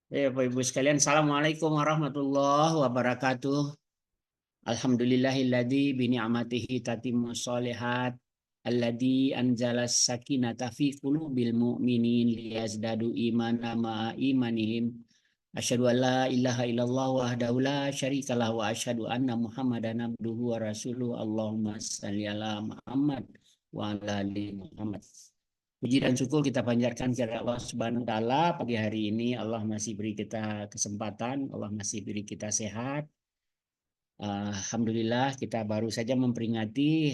Bapak Ibu sekalian, Assalamualaikum warahmatullahi wabarakatuh. Alhamdulillahilladzi bini'amatihi tatimmu sholihat. Alladzi anzalas sakinata fi qulubil mu'minin liyazdadu imana ma'a imanihim. Asyhadu an la ilaha illallah wahdahu la syarikalah wa asyhadu anna Muhammadan abduhu wa rasuluh. Allahumma shalli ala Muhammad wa ala ali Muhammad. Puji dan syukur kita panjatkan kepada Allah Subhanahu wa taala. Pagi hari ini Allah masih beri kita kesempatan, Allah masih beri kita sehat. Alhamdulillah kita baru saja memperingati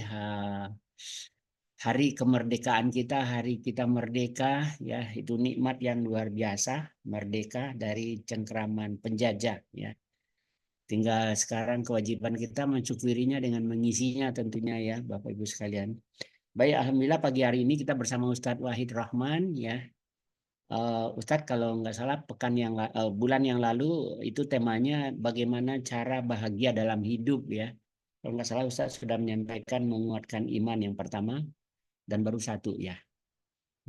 hari kemerdekaan kita, hari kita merdeka, ya itu nikmat yang luar biasa, merdeka dari cengkraman penjajah, ya. Tinggal sekarang kewajiban kita mensyukurinya dengan mengisinya tentunya, ya Bapak Ibu sekalian. Baik, alhamdulillah pagi hari ini kita bersama Ustadz Wahid Rahman, ya. Ustadz, kalau nggak salah bulan yang lalu itu temanya bagaimana cara bahagia dalam hidup, ya. Kalau nggak salah Ustadz sudah menyampaikan menguatkan iman yang pertama dan baru satu, ya.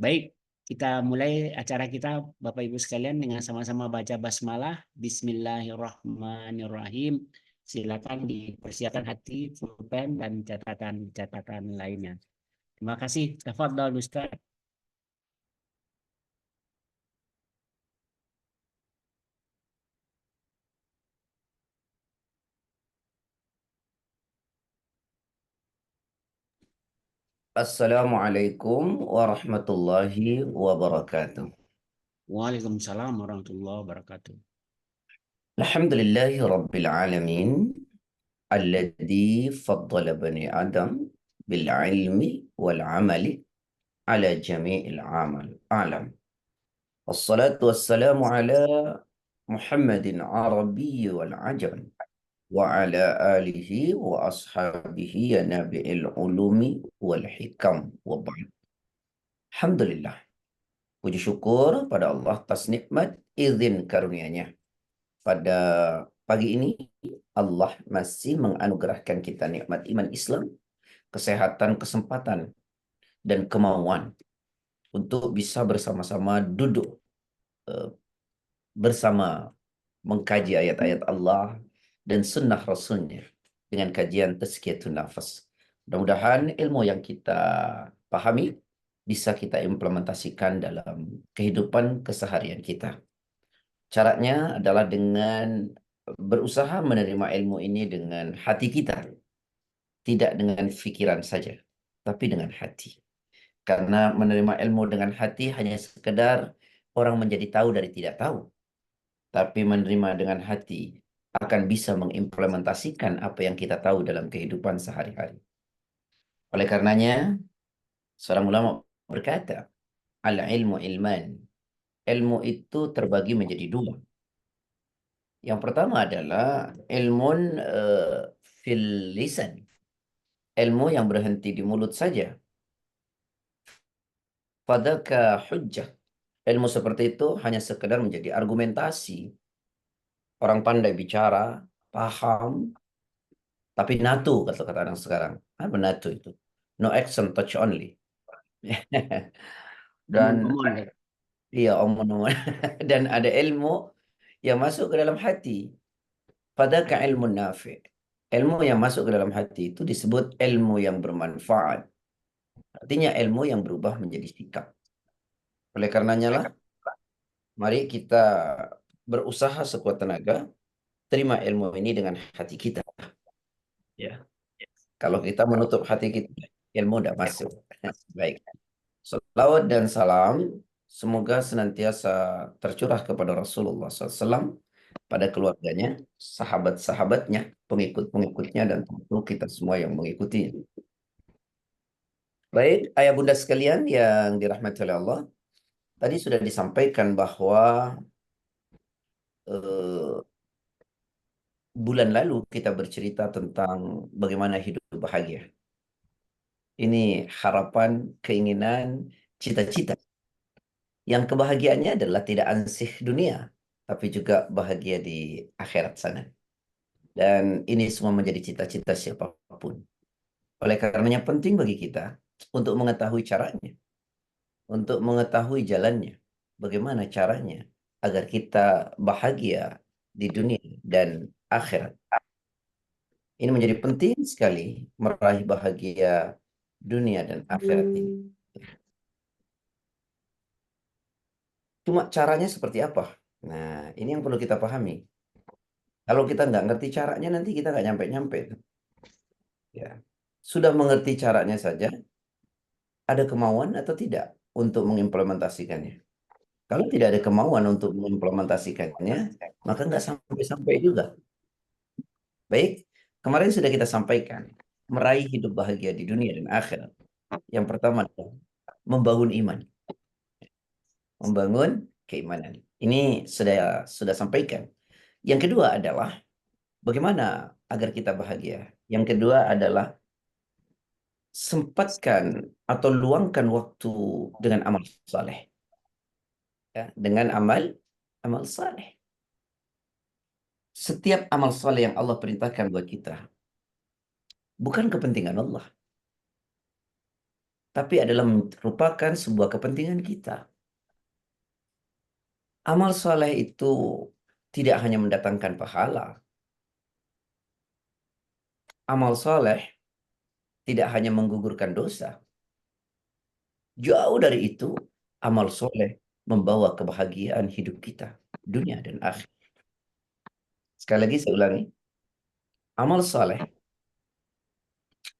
Baik, kita mulai acara kita Bapak Ibu sekalian dengan sama-sama baca basmalah. Bismillahirrahmanirrahim. Silakan dipersiapkan hati, pulpen dan catatan-catatan lainnya. Terima kasih. Tafadhol Ustadz. Assalamualaikum warahmatullahi wabarakatuh. Waalaikumsalam warahmatullahi wabarakatuh. Alhamdulillahi rabbil alamin alladhi faddala bani Adam bil ilmi wal amali ala jami'il alam. Wassalatu wassalamu ala Muhammadin Arabi wal ajam wa ala alihi wa ashabihi ya nabi'il ulumi wal hikam wa ba'd. Alhamdulillah. Puji syukur pada Allah atas nikmat izin karunia-Nya. Pada pagi ini Allah masih menganugerahkan kita nikmat iman Islam, kesehatan, kesempatan, dan kemauan untuk bisa bersama-sama duduk bersama mengkaji ayat-ayat Allah dan sunnah Rasulnya dengan kajian tazkiyatun nafas. Mudah-mudahan ilmu yang kita pahami bisa kita implementasikan dalam kehidupan keseharian kita. Caranya adalah dengan berusaha menerima ilmu ini dengan hati kita, tidak dengan pikiran saja, tapi dengan hati. Karena menerima ilmu dengan hati hanya sekedar orang menjadi tahu dari tidak tahu, tapi menerima dengan hati akan bisa mengimplementasikan apa yang kita tahu dalam kehidupan sehari-hari. Oleh karenanya, seorang ulama berkata, al-ilmu ilman. Ilmu itu terbagi menjadi dua. Yang pertama adalah ilmun fil lisan. Ilmu yang berhenti di mulut saja. Fadaka hujjah. Ilmu seperti itu hanya sekedar menjadi argumentasi. Orang pandai bicara, paham, tapi natu, kata-kata orang sekarang. Apa natu itu? No action, touch only. Dan Omong-omong, ya. iya, omong-omong. Dan ada ilmu yang masuk ke dalam hati. Fadaka ilmu nafi. Ilmu yang masuk ke dalam hati itu disebut ilmu yang bermanfaat. Artinya ilmu yang berubah menjadi sikap. Oleh karenanya lah, mari kita berusaha sekuat tenaga, terima ilmu ini dengan hati kita. Ya, kalau kita menutup hati kita, ilmu tidak masuk. Baik. Salawat dan salam semoga senantiasa tercurah kepada Rasulullah SAW, pada keluarganya, sahabat-sahabatnya, pengikut-pengikutnya, dan tentu kita semua yang mengikutinya. Baik, ayah bunda sekalian yang dirahmati oleh Allah, tadi sudah disampaikan bahwa eh, bulan lalu kita bercerita tentang bagaimana hidup bahagia. Ini harapan, keinginan, cita-cita. Yang kebahagiaannya adalah tidak ansih dunia, tapi juga bahagia di akhirat sana. Dan ini semua menjadi cita-cita siapapun. Oleh karenanya penting bagi kita untuk mengetahui caranya, untuk mengetahui jalannya, bagaimana caranya, agar kita bahagia di dunia dan akhirat. Ini menjadi penting sekali meraih bahagia dunia dan akhirat ini. Cuma caranya seperti apa? Nah, ini yang perlu kita pahami. Kalau kita nggak ngerti caranya, nanti kita nggak nyampe-nyampe. Ya. Sudah mengerti caranya saja, ada kemauan atau tidak untuk mengimplementasikannya. Kalau tidak ada kemauan untuk mengimplementasikannya, maka nggak sampai-sampai juga. Baik, kemarin sudah kita sampaikan, meraih hidup bahagia di dunia dan akhirat. Yang pertama adalah membangun iman, membangun keimanan. Ini sudah sampaikan. Yang kedua adalah bagaimana agar kita bahagia. Yang kedua adalah sempatkan atau luangkan waktu dengan amal saleh, ya, dengan amal saleh. Setiap amal saleh yang Allah perintahkan buat kita bukan kepentingan Allah, tapi adalah merupakan sebuah kepentingan kita. Amal saleh itu tidak hanya mendatangkan pahala. Amal saleh tidak hanya menggugurkan dosa. Jauh dari itu, amal soleh membawa kebahagiaan hidup kita, dunia dan akhir. Sekali lagi saya ulangi, amal soleh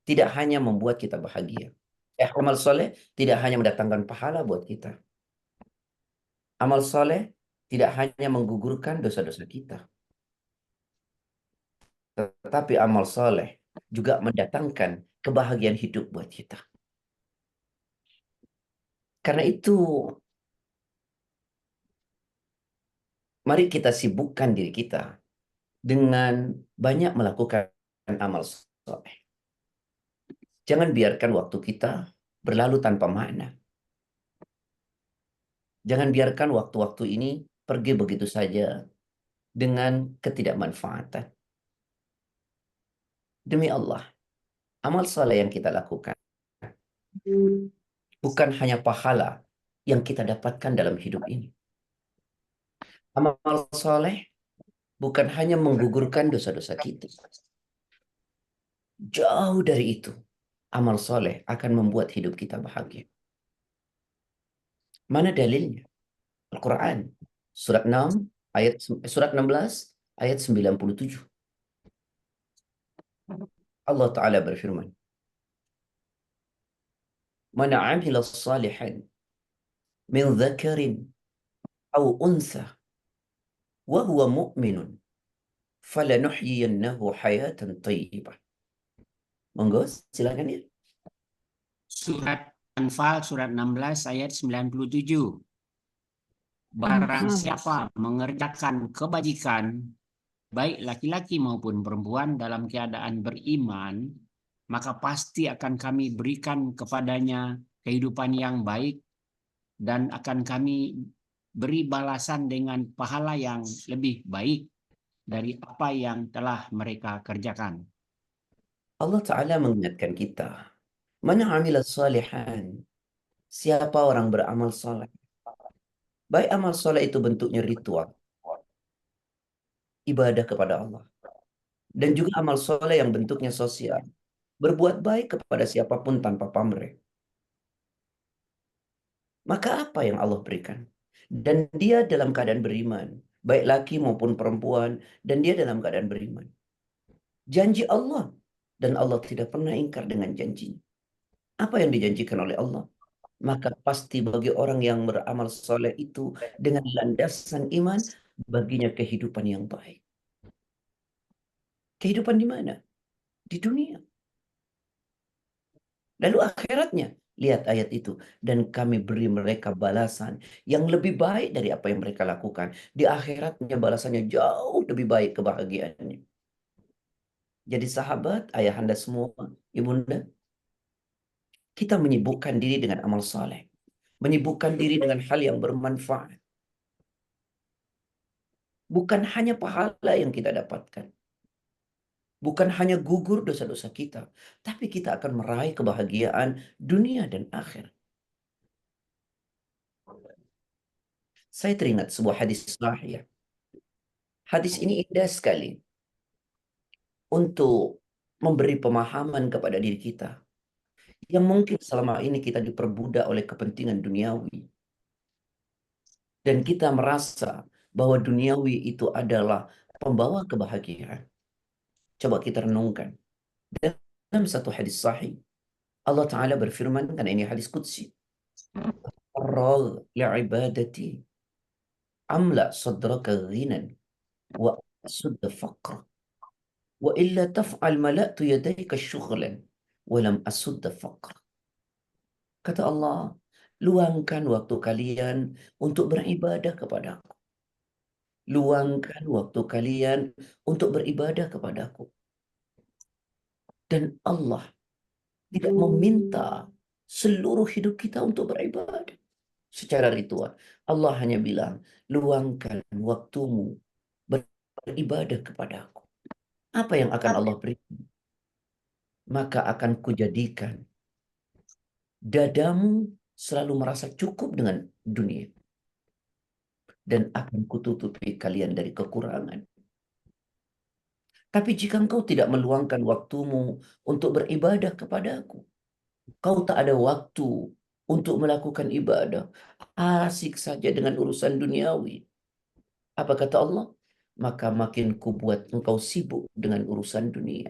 tidak hanya membuat kita bahagia. Amal soleh tidak hanya mendatangkan pahala buat kita. Amal soleh tidak hanya menggugurkan dosa-dosa kita. Tetapi amal soleh juga mendatangkan kebahagiaan hidup buat kita. Karena itu, mari kita sibukkan diri kita dengan banyak melakukan amal soleh. Jangan biarkan waktu kita berlalu tanpa makna. Jangan biarkan waktu-waktu ini pergi begitu saja dengan ketidakmanfaatan. Demi Allah, amal saleh yang kita lakukan bukan hanya pahala yang kita dapatkan dalam hidup ini. Amal saleh bukan hanya menggugurkan dosa-dosa kita. Jauh dari itu, amal soleh akan membuat hidup kita bahagia. Mana dalilnya? Al-Quran, surat 6, surat 16, ayat 97. Allah Ta'ala berfirman, "Man 'amila salihan min dzakarin aw untha wa huwa mu'minun falanuhyiyannahu hayatan thayyibah." Monggo, silakan ya. Surat Anfal surat 16 ayat 97. Barang siapa mengerjakan kebajikan, baik laki-laki maupun perempuan dalam keadaan beriman, maka pasti akan kami berikan kepadanya kehidupan yang baik dan akan kami beri balasan dengan pahala yang lebih baik dari apa yang telah mereka kerjakan. Allah Ta'ala mengingatkan kita, "Man 'amila salihan." Siapa orang beramal saleh? Baik amal saleh itu bentuknya ritual, ibadah kepada Allah. Dan juga amal soleh yang bentuknya sosial. Berbuat baik kepada siapapun tanpa pamrih. Maka apa yang Allah berikan? Dan dia dalam keadaan beriman. Baik laki maupun perempuan. Dan dia dalam keadaan beriman. Janji Allah. Dan Allah tidak pernah ingkar dengan janjinya. Apa yang dijanjikan oleh Allah? Maka pasti bagi orang yang beramal soleh itu dengan landasan iman, baginya kehidupan yang baik. Kehidupan di mana? Di dunia. Lalu akhiratnya, lihat ayat itu. Dan kami beri mereka balasan yang lebih baik dari apa yang mereka lakukan. Di akhiratnya balasannya jauh lebih baik kebahagiaannya. Jadi sahabat, ayahanda semua, ibunda, kita menyibukkan diri dengan amal saleh. Menyibukkan diri dengan hal yang bermanfaat. Bukan hanya pahala yang kita dapatkan. Bukan hanya gugur dosa-dosa kita. Tapi kita akan meraih kebahagiaan dunia dan akhirat. Saya teringat sebuah hadis sahih. Hadis ini indah sekali untuk memberi pemahaman kepada diri kita yang mungkin selama ini kita diperbudak oleh kepentingan duniawi dan kita merasa bahwa duniawi itu adalah pembawa kebahagiaan. Coba kita renungkan. Dalam satu hadis sahih, Allah Ta'ala berfirman, karena ini hadis qudsi, "Farragh li'ibadati amla sadraka ghinan wa asudda faqra wa illa taf'al mala'tu yadayka syughlan wa lam asudda faqra." Kata Allah, luangkan waktu kalian untuk beribadah kepadaku. Luangkan waktu kalian untuk beribadah kepadaku. Dan Allah tidak meminta seluruh hidup kita untuk beribadah secara ritual. Allah hanya bilang, luangkan waktumu beribadah kepadaku. Apa yang akan Allah beri? Maka akan kujadikan dadamu selalu merasa cukup dengan dunia. Dan akan kututupi kalian dari kekurangan. Tapi jika engkau tidak meluangkan waktumu untuk beribadah kepadaku, kau tak ada waktu untuk melakukan ibadah, asik saja dengan urusan duniawi. Apa kata Allah? Maka makin kubuat engkau sibuk dengan urusan dunia.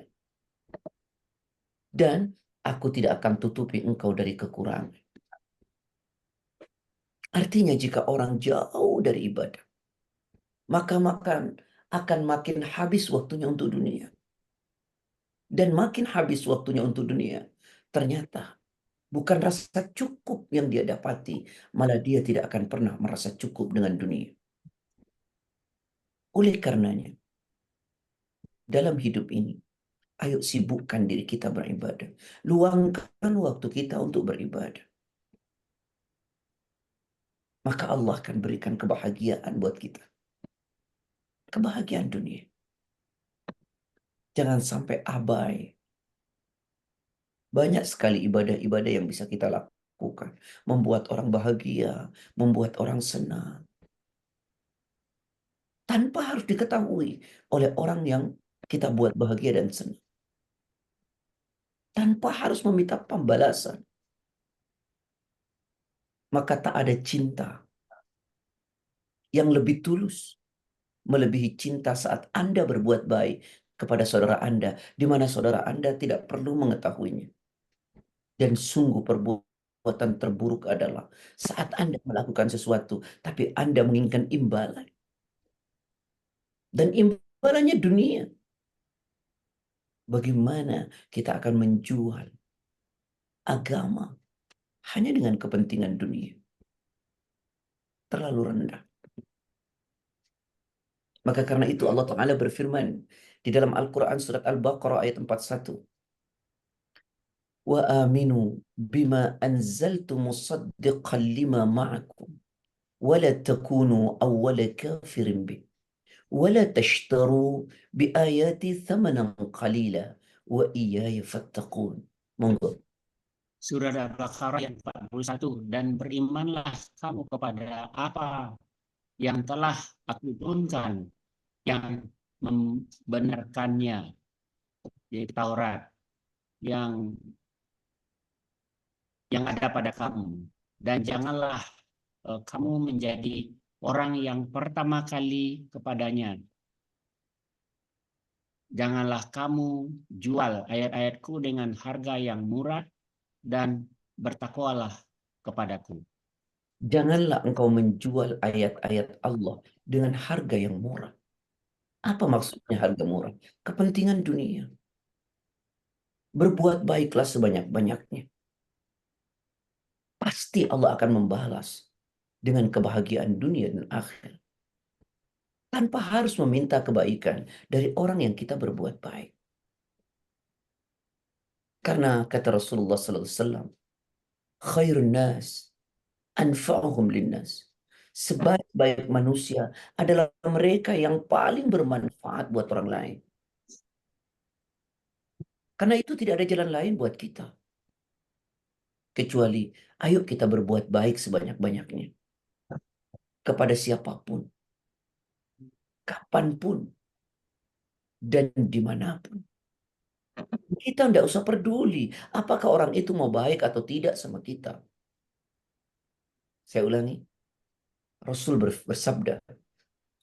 Dan aku tidak akan tutupi engkau dari kekurangan. Artinya jika orang jauh dari ibadah, maka akan makin habis waktunya untuk dunia. Dan makin habis waktunya untuk dunia, ternyata bukan rasa cukup yang dia dapati, malah dia tidak akan pernah merasa cukup dengan dunia. Oleh karenanya, dalam hidup ini, ayo sibukkan diri kita beribadah. Luangkan waktu kita untuk beribadah. Maka Allah akan berikan kebahagiaan buat kita. Kebahagiaan dunia. Jangan sampai abai. Banyak sekali ibadah-ibadah yang bisa kita lakukan. Membuat orang bahagia, membuat orang senang. Tanpa harus diketahui oleh orang yang kita buat bahagia dan senang. Tanpa harus meminta pembalasan. Maka tak ada cinta yang lebih tulus melebihi cinta saat Anda berbuat baik kepada saudara Anda, di mana saudara Anda tidak perlu mengetahuinya. Dan sungguh perbuatan terburuk adalah saat Anda melakukan sesuatu, tapi Anda menginginkan imbalan. Dan imbalannya dunia. Bagaimana kita akan menjual agama hanya dengan kepentingan dunia? Terlalu rendah. Maka karena itu Allah Ta'ala berfirman di dalam Al-Quran surat Al-Baqarah ayat 41. Wa aminu bima anzaltu musaddiqan lima ma'akum wa la takunu awwala kafirin bih wa la tashtaru bi ayati thamanan qalila wa iyaya fattaqun. Monggo. Surah Al-Baqarah yang 41, dan berimanlah kamu kepada apa yang telah aku turunkan, yang membenarkannya, yaitu Taurat, yang ada pada kamu. Dan janganlah kamu menjadi orang yang pertama kali kepadanya. Janganlah kamu jual ayat-ayatku dengan harga yang murah, dan bertakwalah kepadaku. Janganlah engkau menjual ayat-ayat Allah dengan harga yang murah. Apa maksudnya harga murah? Kepentingan dunia. Berbuat baiklah sebanyak-banyaknya. Pasti Allah akan membalas dengan kebahagiaan dunia dan akhir. Tanpa harus meminta kebaikan dari orang yang kita berbuat baik. Karena kata Rasulullah SAW, khairun nas anfa'uhum linnas. Sebaik-baik manusia adalah mereka yang paling bermanfaat buat orang lain. Karena itu tidak ada jalan lain buat kita. Kecuali, ayo kita berbuat baik sebanyak-banyaknya. kepada siapapun, kapanpun, dan dimanapun. Kita tidak usah peduli apakah orang itu mau baik atau tidak sama kita. Saya ulangi, Rasul bersabda,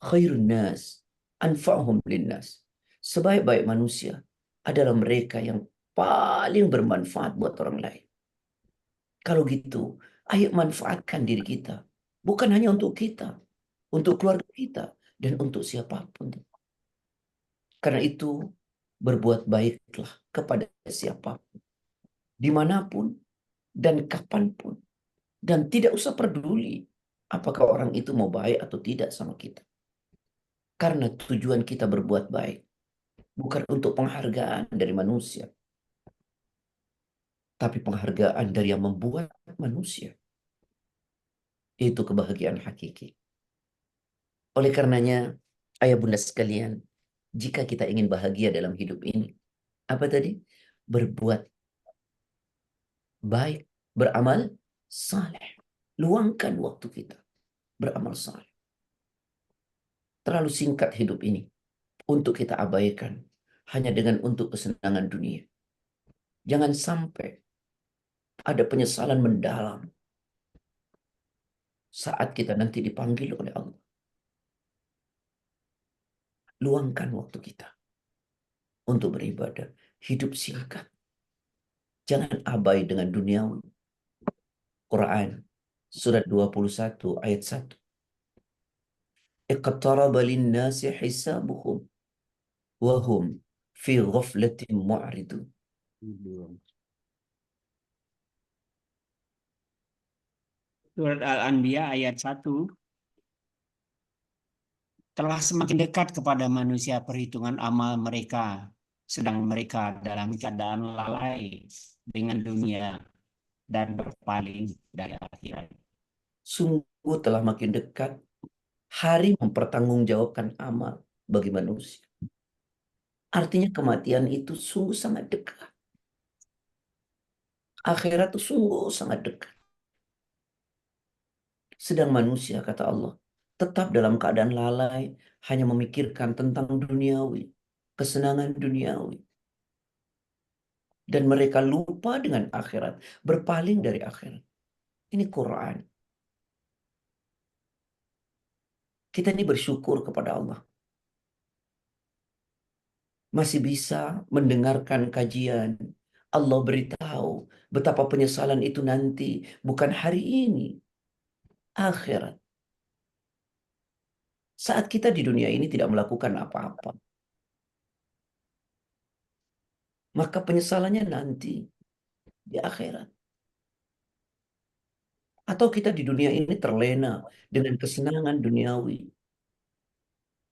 khairun nas anfa'hum linnas. Sebaik-baik manusia adalah mereka yang paling bermanfaat buat orang lain. Kalau gitu, ayo manfaatkan diri kita. Bukan hanya untuk kita, untuk keluarga kita, dan untuk siapapun. Karena itu, berbuat baiklah kepada siapapun, dimanapun, dan kapanpun. Dan tidak usah peduli apakah orang itu mau baik atau tidak sama kita. Karena tujuan kita berbuat baik bukan untuk penghargaan dari manusia, tapi penghargaan dari yang membuat manusia. Itu kebahagiaan hakiki. Oleh karenanya, ayah bunda sekalian, jika kita ingin bahagia dalam hidup ini, apa tadi? Berbuat baik, beramal saleh. Luangkan waktu kita beramal saleh. Terlalu singkat hidup ini untuk kita abaikan hanya dengan untuk kesenangan dunia. Jangan sampai ada penyesalan mendalam saat kita nanti dipanggil oleh Allah. Luangkan waktu kita untuk beribadah. Hidup singkat. Jangan abai dengan duniawi. Quran surat 21 ayat 1. Iqtaraba linnasi hisabuhum wa hum fi ghaflatin mu'ridun. Surat Al-Anbiya ayat 1, telah semakin dekat kepada manusia perhitungan amal mereka, sedang mereka dalam keadaan lalai dengan dunia dan berpaling dari akhirat. Sungguh telah makin dekat hari mempertanggungjawabkan amal bagi manusia. Artinya kematian itu sungguh sangat dekat. Akhirat itu sungguh sangat dekat. Sedang manusia, kata Allah, tetap dalam keadaan lalai, hanya memikirkan tentang duniawi, kesenangan duniawi. Dan mereka lupa dengan akhirat, berpaling dari akhirat. Ini Quran. Kita ini bersyukur kepada Allah. Masih bisa mendengarkan kajian. Allah beritahu betapa penyesalan itu nanti, bukan hari ini, akhirat. Saat kita di dunia ini tidak melakukan apa-apa, maka penyesalannya nanti di akhirat. Atau kita di dunia ini terlena dengan kesenangan duniawi.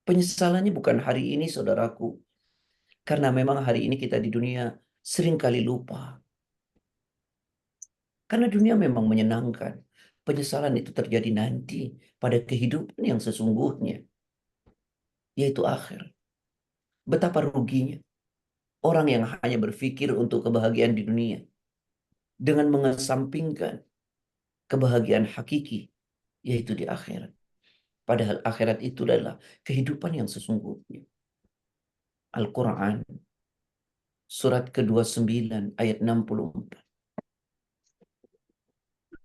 Penyesalannya bukan hari ini, saudaraku. Karena memang hari ini kita di dunia seringkali lupa. Karena dunia memang menyenangkan. Penyesalan itu terjadi nanti pada kehidupan yang sesungguhnya, yaitu akhir. Betapa ruginya orang yang hanya berpikir untuk kebahagiaan di dunia dengan mengesampingkan kebahagiaan hakiki, yaitu di akhirat. Padahal akhirat itu adalah kehidupan yang sesungguhnya. Al-Quran surat ke-29 ayat 64.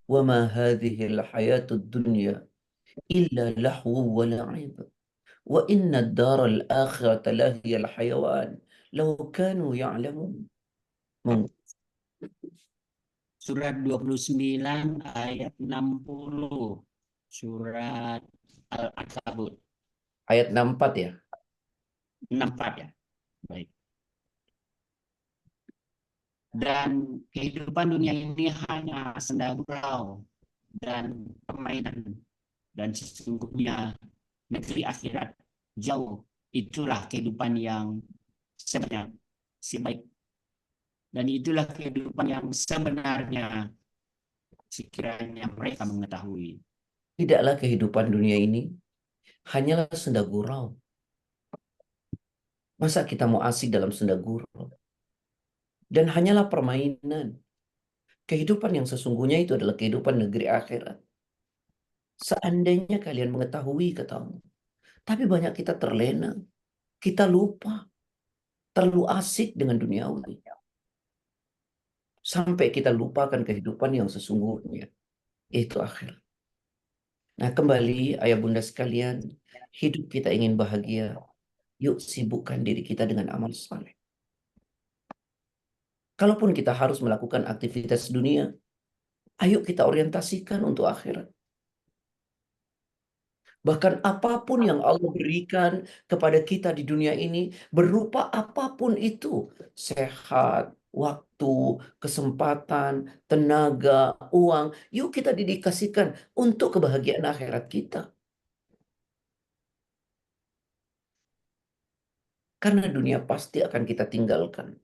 وَمَا هَذِهِ الْحَيَاةُ الدُّنْيَا إِلَّا لَهْوٌ وَلَعِبٌ وَإِنَّ الدَّارَ الْآخِرَةَ لَهِيَ الْحَيَوَانُ لَوْ كَانُوا يَعْلَمُونَ. Surat 29 ayat 60. Surat Al-Ankabut. Ayat 64 ya. 64 ya. Baik. Dan kehidupan dunia ini hanya senda gurau dan permainan, dan sesungguhnya negeri akhirat jauh. Itulah kehidupan yang sebenarnya, si baik, dan itulah kehidupan yang sebenarnya sekiranya mereka mengetahui. Tidaklah kehidupan dunia ini hanyalah senda gurau. Masa kita mau asik dalam senda gurau? Dan hanyalah permainan. Kehidupan yang sesungguhnya itu adalah kehidupan negeri akhirat. Seandainya kalian mengetahui, kata Allah. Tapi banyak kita terlena. Kita lupa. Terlalu asik dengan duniawi. Sampai kita lupakan kehidupan yang sesungguhnya. Itu akhirat. Nah, kembali ayah bunda sekalian, hidup kita ingin bahagia. Yuk sibukkan diri kita dengan amal saleh. Kalaupun kita harus melakukan aktivitas dunia, ayo kita orientasikan untuk akhirat. Bahkan apapun yang Allah berikan kepada kita di dunia ini, berupa apapun itu, sehat, waktu, kesempatan, tenaga, uang, yuk kita dedikasikan untuk kebahagiaan akhirat kita. Karena dunia pasti akan kita tinggalkan.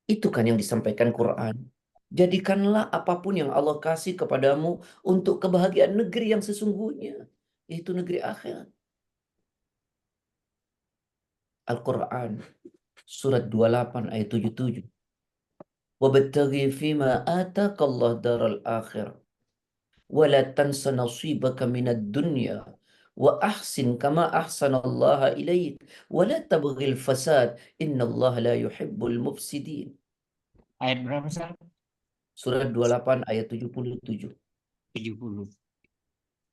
Itu kan yang disampaikan Quran. Jadikanlah apapun yang Allah kasih kepadamu untuk kebahagiaan negeri yang sesungguhnya, yaitu negeri akhirat. Al-Quran, surat 28 ayat 77. Wabtaghi fima atakallah daral akhir. Wala tansa nasibaka minad dunya. Wa ahsin kama ahsanallaha ilaik. Wala tabghil fasad. Innallaha la yuhibbul mufsidin. Ayat berapa, Ustaz? Surat 28 ayat 77. 70.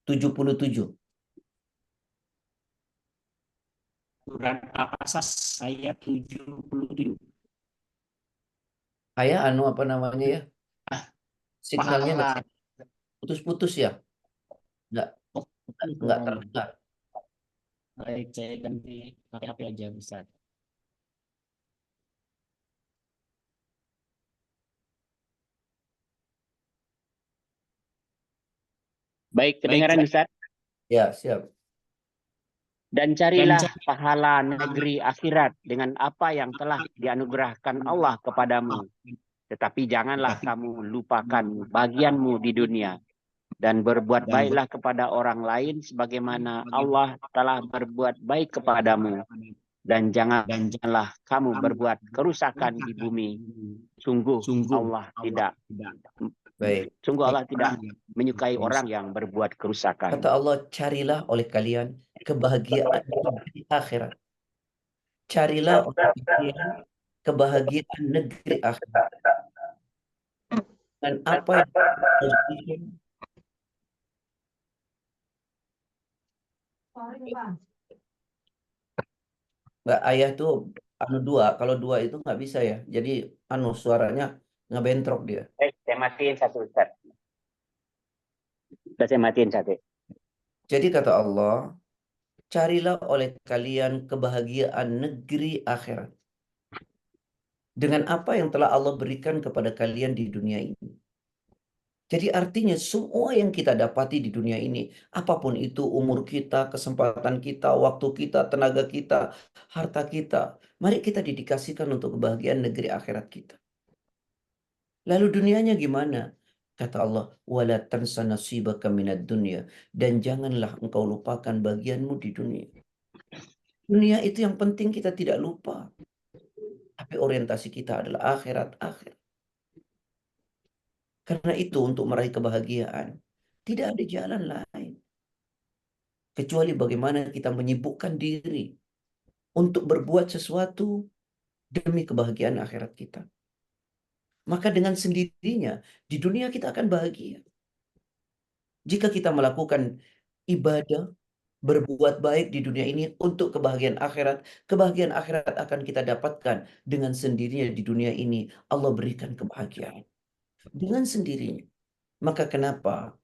77. Surat Al-Qasas ayat 77. Ayah apa namanya ya? Ah, Signalnya nggak pahala. putus-putus ya? Nggak, Oh, nggak suaranya. terdengar. Baik, saya ganti pakai HP aja, Ustaz. Baik, Baik, kedengaran Ustaz. ya siap. Dan Dan carilah pahala negeri akhirat dengan apa yang telah dianugerahkan Allah kepadamu. Tetapi janganlah kamu lupakan bagianmu di dunia. Dan berbuat baiklah kepada orang lain sebagaimana Allah telah berbuat baik kepadamu. Dan janganlah kamu berbuat kerusakan di bumi. Sungguh Allah tidak baik. Sungguh Allah tidak menyukai orang yang berbuat kerusakan. Kata Allah, carilah oleh kalian kebahagiaan di akhirat. Carilah oleh kalian kebahagiaan negeri akhirat. Dan apa yang positif, nggak ayah tuh dua. Kalau dua itu nggak bisa ya. Jadi suaranya ngebentrok dia. Saya matiin satu, Ustaz. Saya matiin satu. Jadi kata Allah, carilah oleh kalian kebahagiaan negeri akhirat. Dengan apa yang telah Allah berikan kepada kalian di dunia ini. Jadi artinya semua yang kita dapati di dunia ini, apapun itu umur kita, kesempatan kita, waktu kita, tenaga kita, harta kita, mari kita dedikasikan untuk kebahagiaan negeri akhirat kita. Lalu dunianya gimana? Kata Allah, wala tansa nasibaka minad dunya, dan janganlah engkau lupakan bagianmu di dunia. Dunia itu yang penting kita tidak lupa. Tapi orientasi kita adalah akhirat. Karena itu untuk meraih kebahagiaan, tidak ada jalan lain. Kecuali bagaimana kita menyibukkan diri untuk berbuat sesuatu demi kebahagiaan akhirat kita. Maka dengan sendirinya di dunia kita akan bahagia. Jika kita melakukan ibadah, berbuat baik di dunia ini untuk kebahagiaan akhirat akan kita dapatkan dengan sendirinya di dunia ini. Allah berikan kebahagiaan. Dengan sendirinya. Maka kenapa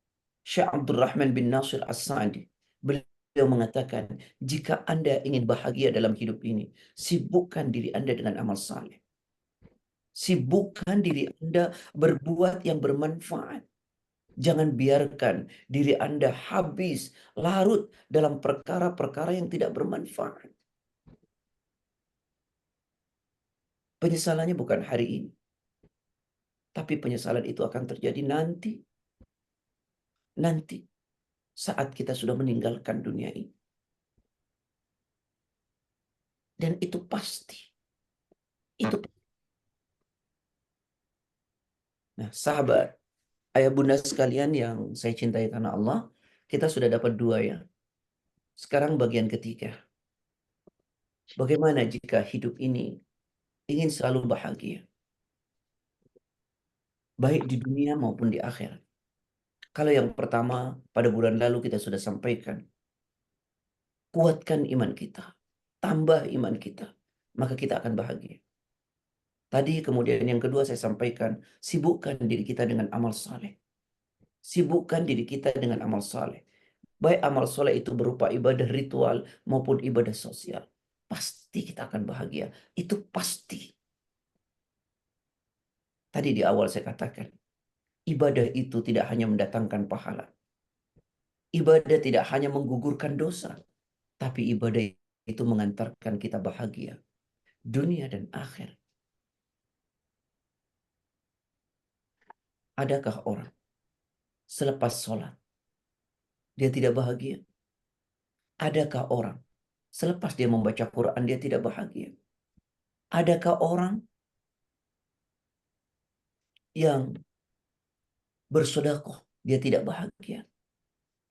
Syekh Abdurrahman bin Nasir As-Sa'di beliau mengatakan, jika Anda ingin bahagia dalam hidup ini, sibukkan diri Anda dengan amal saleh. Sibukkan diri Anda berbuat yang bermanfaat. Jangan biarkan diri Anda habis, larut dalam perkara-perkara yang tidak bermanfaat. Penyesalannya bukan hari ini. Tapi penyesalan itu akan terjadi nanti. Nanti saat kita sudah meninggalkan dunia ini. Dan itu pasti. Itu. Nah, sahabat, Ayah bunda sekalian yang saya cintai karena Allah, kita sudah dapat 2 ya. Sekarang bagian ketiga. Bagaimana jika hidup ini ingin selalu bahagia? Baik di dunia maupun di akhirat. Kalau yang pertama, pada bulan lalu kita sudah sampaikan. Kuatkan iman kita. Tambah iman kita. Maka kita akan bahagia. Tadi kemudian yang kedua saya sampaikan, sibukkan diri kita dengan amal saleh. Sibukkan diri kita dengan amal saleh. Baik amal soleh itu berupa ibadah ritual maupun ibadah sosial. Pasti kita akan bahagia. Itu pasti. Tadi di awal saya katakan, ibadah itu tidak hanya mendatangkan pahala. Ibadah tidak hanya menggugurkan dosa. Tapi ibadah itu mengantarkan kita bahagia. Dunia dan akhir. Adakah orang selepas sholat, dia tidak bahagia? Adakah orang selepas dia membaca Quran, dia tidak bahagia? Adakah orang yang bersedekah, dia tidak bahagia?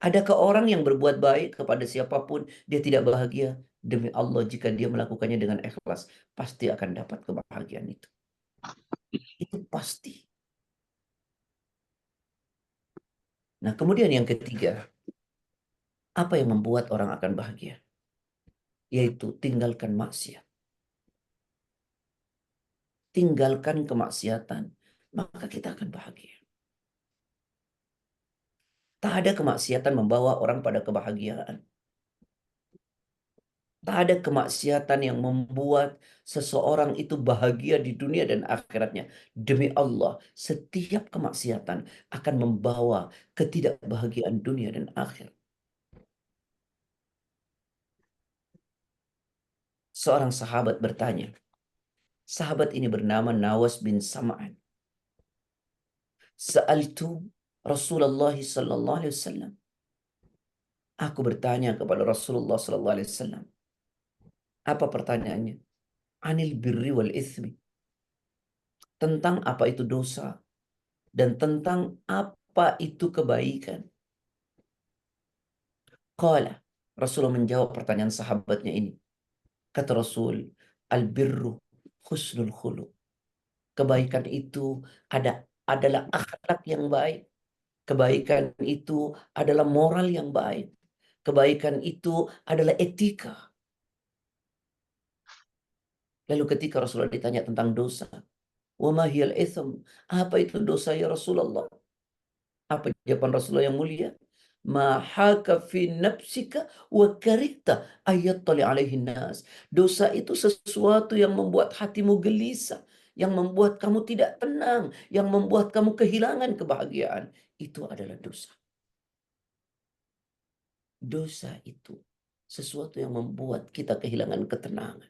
Adakah orang yang berbuat baik kepada siapapun, dia tidak bahagia? Demi Allah, jika dia melakukannya dengan ikhlas, pasti akan dapat kebahagiaan itu. Itu pasti. Nah, kemudian yang ketiga, apa yang membuat orang akan bahagia? Yaitu tinggalkan maksiat. Tinggalkan kemaksiatan, maka kita akan bahagia. Tak ada kemaksiatan membawa orang pada kebahagiaan. Tak ada kemaksiatan yang membuat seseorang itu bahagia di dunia dan akhiratnya. Demi Allah, setiap kemaksiatan akan membawa ketidakbahagiaan dunia dan akhirat. Seorang sahabat bertanya. Sahabat ini bernama Nawas bin Sam'an. Sa'altu Rasulullah sallallahu alaihi wasallam. Aku bertanya kepada Rasulullah sallallahu alaihi wasallam. Apa pertanyaannya? Anil birri wal ithmi. Tentang apa itu dosa dan tentang apa itu kebaikan. Qala, Rasulullah menjawab pertanyaan sahabatnya ini. Kata Rasul, al-birru husnul khuluq. Kebaikan itu adalah akhlak yang baik. Kebaikan itu adalah moral yang baik. Kebaikan itu adalah etika. Lalu ketika Rasulullah ditanya tentang dosa, wa ma hiyal itsm? Apa itu dosa ya Rasulullah? Apa jawaban Rasulullah yang mulia? Ma haka fi nafsika wa karihta ayattali alaihin nas. Dosa itu sesuatu yang membuat hatimu gelisah, yang membuat kamu tidak tenang, yang membuat kamu kehilangan kebahagiaan. Itu adalah dosa. Dosa itu sesuatu yang membuat kita kehilangan ketenangan.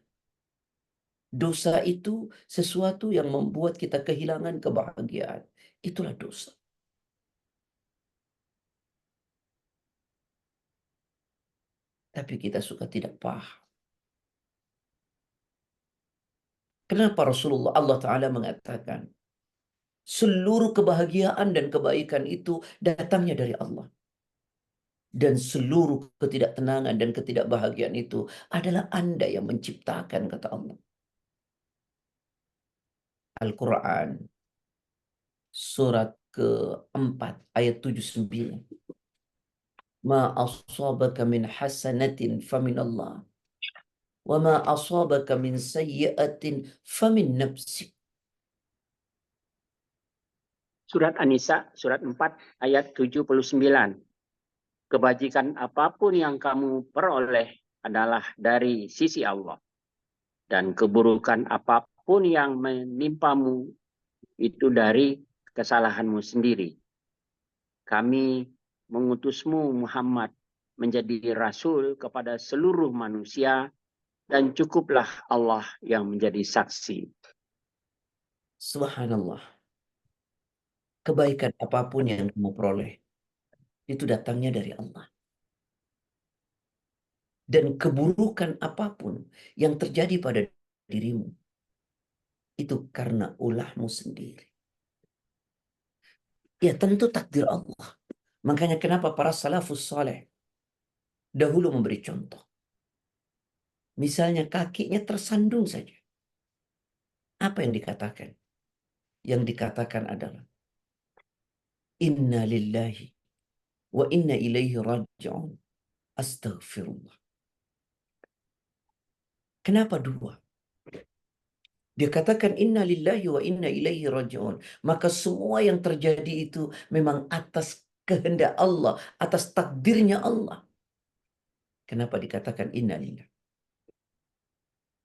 Dosa itu sesuatu yang membuat kita kehilangan kebahagiaan. Itulah dosa. Tapi kita suka tidak paham. Kenapa Rasulullah Allah Ta'ala mengatakan seluruh kebahagiaan dan kebaikan itu datangnya dari Allah. Dan seluruh ketidaktenangan dan ketidakbahagiaan itu adalah Anda yang menciptakan, kata Allah. Al-Quran surat keempat ayat 79. Ma asabaka min hasanatin faminallah. Wa ma asabaka min sayyiatin famin nafsik. Surat An-Nisa, surat 4, ayat 79. Kebajikan apapun yang kamu peroleh adalah dari sisi Allah. Dan keburukan apapun yang menimpamu itu dari kesalahanmu sendiri. Kami mengutusmu Muhammad menjadi rasul kepada seluruh manusia dan cukuplah Allah yang menjadi saksi. Subhanallah. Kebaikan apapun yang kamu peroleh itu datangnya dari Allah. Dan keburukan apapun yang terjadi pada dirimu itu karena ulahmu sendiri. Ya tentu takdir Allah. Makanya kenapa para salafus saleh dahulu memberi contoh. Misalnya kakinya tersandung saja. Apa yang dikatakan? Yang dikatakan adalah inna lillahi wa inna ilaihi raji'un. Astaghfirullah. Kenapa dua? Dia katakan inna lillahi wa inna ilaihi raji'un. Maka semua yang terjadi itu memang atas kehendak Allah, atas takdirnya Allah. Kenapa dikatakan inna lillahi?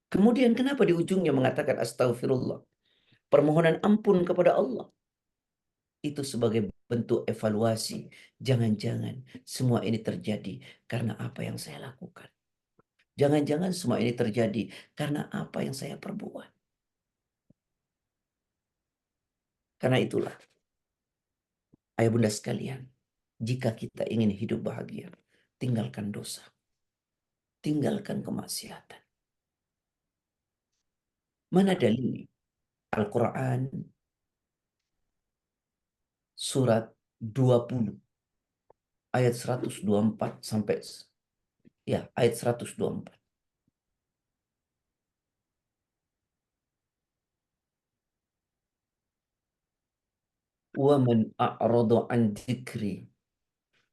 Kemudian kenapa di ujungnya mengatakan astaghfirullah? Permohonan ampun kepada Allah. Itu sebagai bentuk evaluasi. Jangan-jangan semua ini terjadi karena apa yang saya lakukan. Jangan-jangan semua ini terjadi karena apa yang saya perbuat. Karena itulah, ayah bunda sekalian, jika kita ingin hidup bahagia, tinggalkan dosa. Tinggalkan kemaksiatan. Mana dalilnya? Al-Quran surat 20 ayat 124 sampai ayat 124. Wa man a'rada an dzikri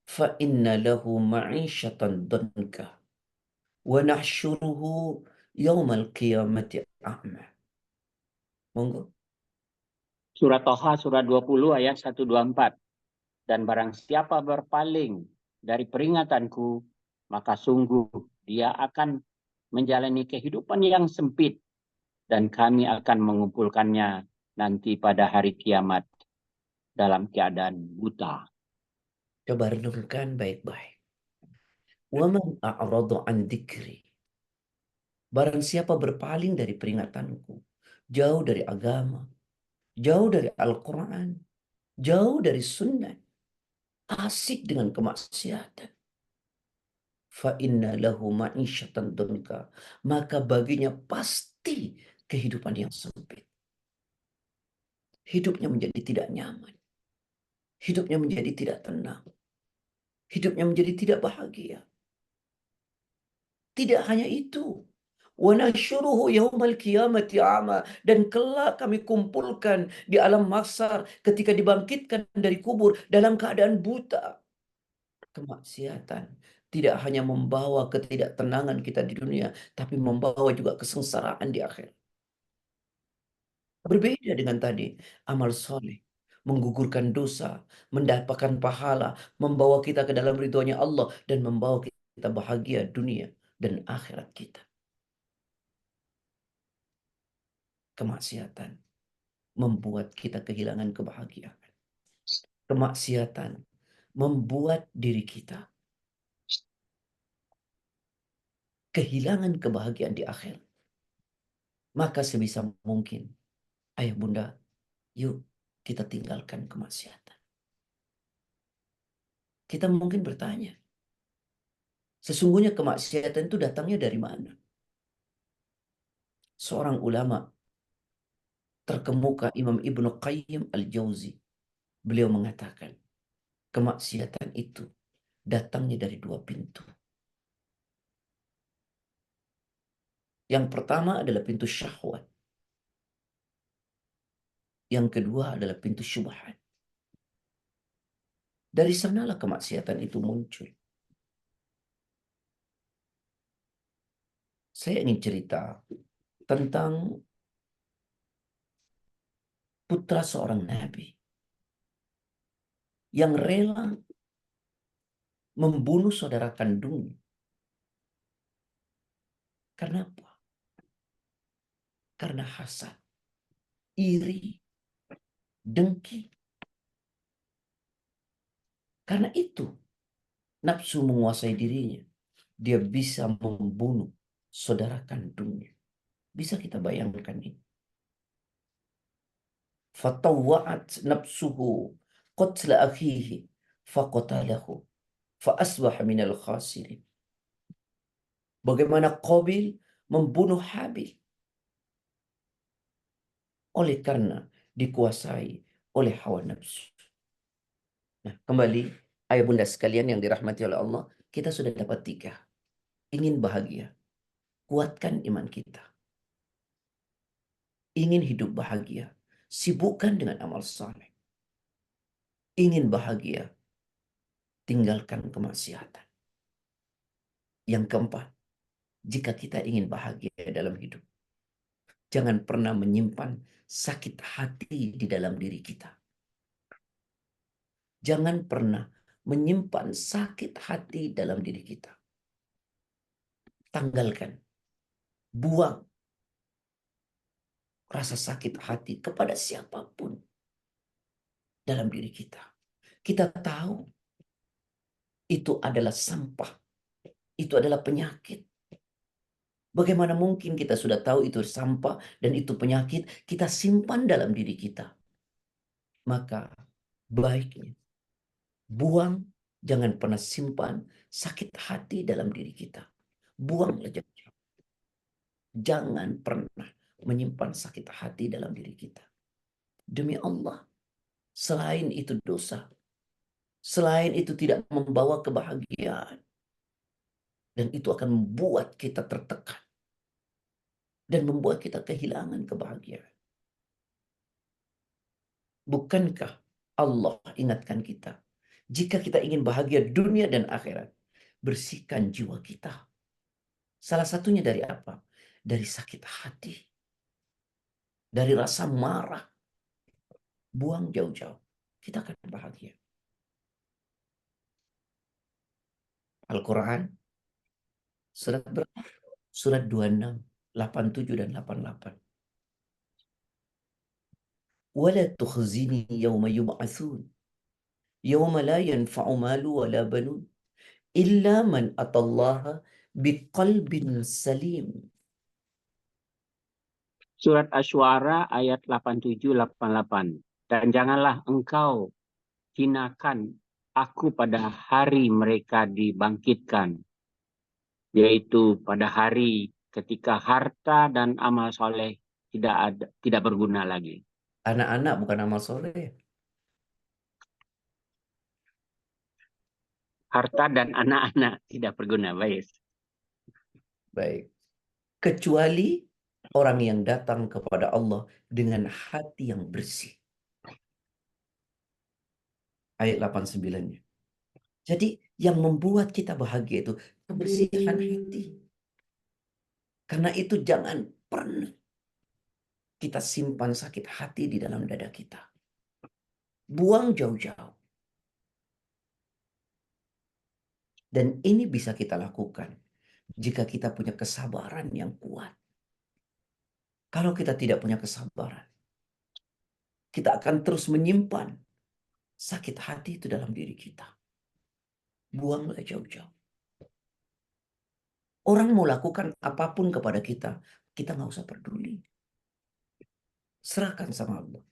fa inna lahu ma'isyatan danka wa nahsyuruhu yaumal qiyamati a'ma. Monggo. Surat Toha surat 20 ayat 124. Dan barang siapa berpaling dari peringatanku, maka sungguh dia akan menjalani kehidupan yang sempit dan kami akan mengumpulkannya nanti pada hari kiamat dalam keadaan buta. Coba renungkan baik-baik. Wa man a'rada an dzikri. Barang siapa berpaling dari peringatanku, jauh dari agama, jauh dari Al-Quran, jauh dari sunnah, asik dengan kemaksiatan. Fa inna lahu ma'isyatan dunka. Maka baginya pasti kehidupan yang sempit. Hidupnya menjadi tidak nyaman. Hidupnya menjadi tidak tenang. Hidupnya menjadi tidak bahagia. Tidak hanya itu. Wa nasyuruhu yaumal qiyamati a'ma. Dan kelak kami kumpulkan di alam mahsyar ketika dibangkitkan dari kubur dalam keadaan buta. Kemaksiatan tidak hanya membawa ketidaktenangan kita di dunia, tapi membawa juga kesengsaraan di akhir. Berbeda dengan tadi, amal soleh, menggugurkan dosa, mendapatkan pahala, membawa kita ke dalam ridhonya Allah, dan membawa kita bahagia dunia dan akhirat kita. Kemaksiatan membuat kita kehilangan kebahagiaan. Kemaksiatan membuat diri kita kehilangan kebahagiaan di akhir. Maka sebisa mungkin, ayah bunda, yuk kita tinggalkan kemaksiatan. Kita mungkin bertanya, sesungguhnya kemaksiatan itu datangnya dari mana? Seorang ulama terkemuka, Imam Ibnu Qayyim Al-Jauzi, beliau mengatakan, kemaksiatan itu datangnya dari dua pintu. Yang pertama adalah pintu syahwat. Yang kedua adalah pintu syubhat. Dari sanalah kemaksiatan itu muncul. Saya ingin cerita tentang putra seorang nabi yang rela membunuh saudara kandungnya. Karena apa? Karena hasad, iri, dengki. Karena itu, nafsu menguasai dirinya. Dia bisa membunuh saudara kandungnya. Bisa kita bayangkan ini. Fatawwa'at nafsuhu qatla akhihi faqatalahu fa asbaha minal khasirin. Bagaimana Qabil membunuh Habil oleh karena dikuasai oleh hawa nafsu. Nah, kembali, ayah bunda sekalian yang dirahmati oleh Allah, kita sudah dapat 3. Ingin bahagia, kuatkan iman kita. Ingin hidup bahagia, sibukkan dengan amal saleh. Ingin bahagia, tinggalkan kemaksiatan. Yang keempat, jika kita ingin bahagia dalam hidup, jangan pernah menyimpan sakit hati di dalam diri kita. Jangan pernah menyimpan sakit hati dalam diri kita. Tanggalkan, buang rasa sakit hati kepada siapapun dalam diri kita. Kita tahu itu adalah sampah, itu adalah penyakit. Bagaimana mungkin kita sudah tahu itu sampah dan itu penyakit, kita simpan dalam diri kita? Maka baiknya buang, jangan pernah simpan sakit hati dalam diri kita. Buanglah jauh-jauh. Jangan pernah menyimpan sakit hati dalam diri kita. Demi Allah, selain itu dosa, selain itu tidak membawa kebahagiaan, dan itu akan membuat kita tertekan dan membuat kita kehilangan kebahagiaan. Bukankah Allah ingatkan kita, jika kita ingin bahagia dunia dan akhirat, bersihkan jiwa kita. Salah satunya dari apa? Dari sakit hati, dari rasa marah. Buang jauh-jauh, kita akan bahagia. Al-Quran, surat berapa? Surat 26, 87 dan 88. Wala tukhzini yawma yub'atsun, yawma la yanfa'u malu wala banun, illa man atallaha biqalbin salim. Surat Asy-Syu'ara ayat 87-88. Dan janganlah engkau hinakan aku pada hari mereka dibangkitkan, yaitu pada hari ketika harta dan amal soleh tidak berguna lagi. Anak-anak bukan amal soleh. Harta dan anak-anak tidak berguna. Baik. Kecuali orang yang datang kepada Allah dengan hati yang bersih. Ayat 89-nya. Jadi yang membuat kita bahagia itu kebersihan hati. Karena itu jangan pernah kita simpan sakit hati di dalam dada kita. Buang jauh-jauh. Dan ini bisa kita lakukan jika kita punya kesabaran yang kuat. Kalau kita tidak punya kesabaran, kita akan terus menyimpan sakit hati itu dalam diri kita. Buanglah jauh-jauh. Orang mau lakukan apapun kepada kita, kita nggak usah peduli. Serahkan sama Allah.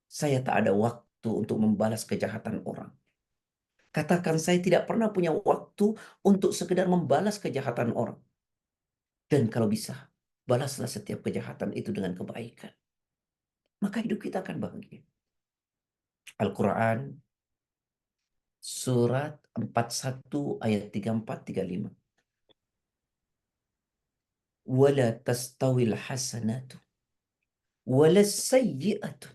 Saya tak ada waktu untuk membalas kejahatan orang. Katakan saya tidak pernah punya waktu untuk sekedar membalas kejahatan orang. Dan kalau bisa, balaslah setiap kejahatan itu dengan kebaikan. Maka hidup kita akan bahagia. Al-Quran, surat 41 ayat 34-35. Wala tastawil hasanatu wala sayyi'atu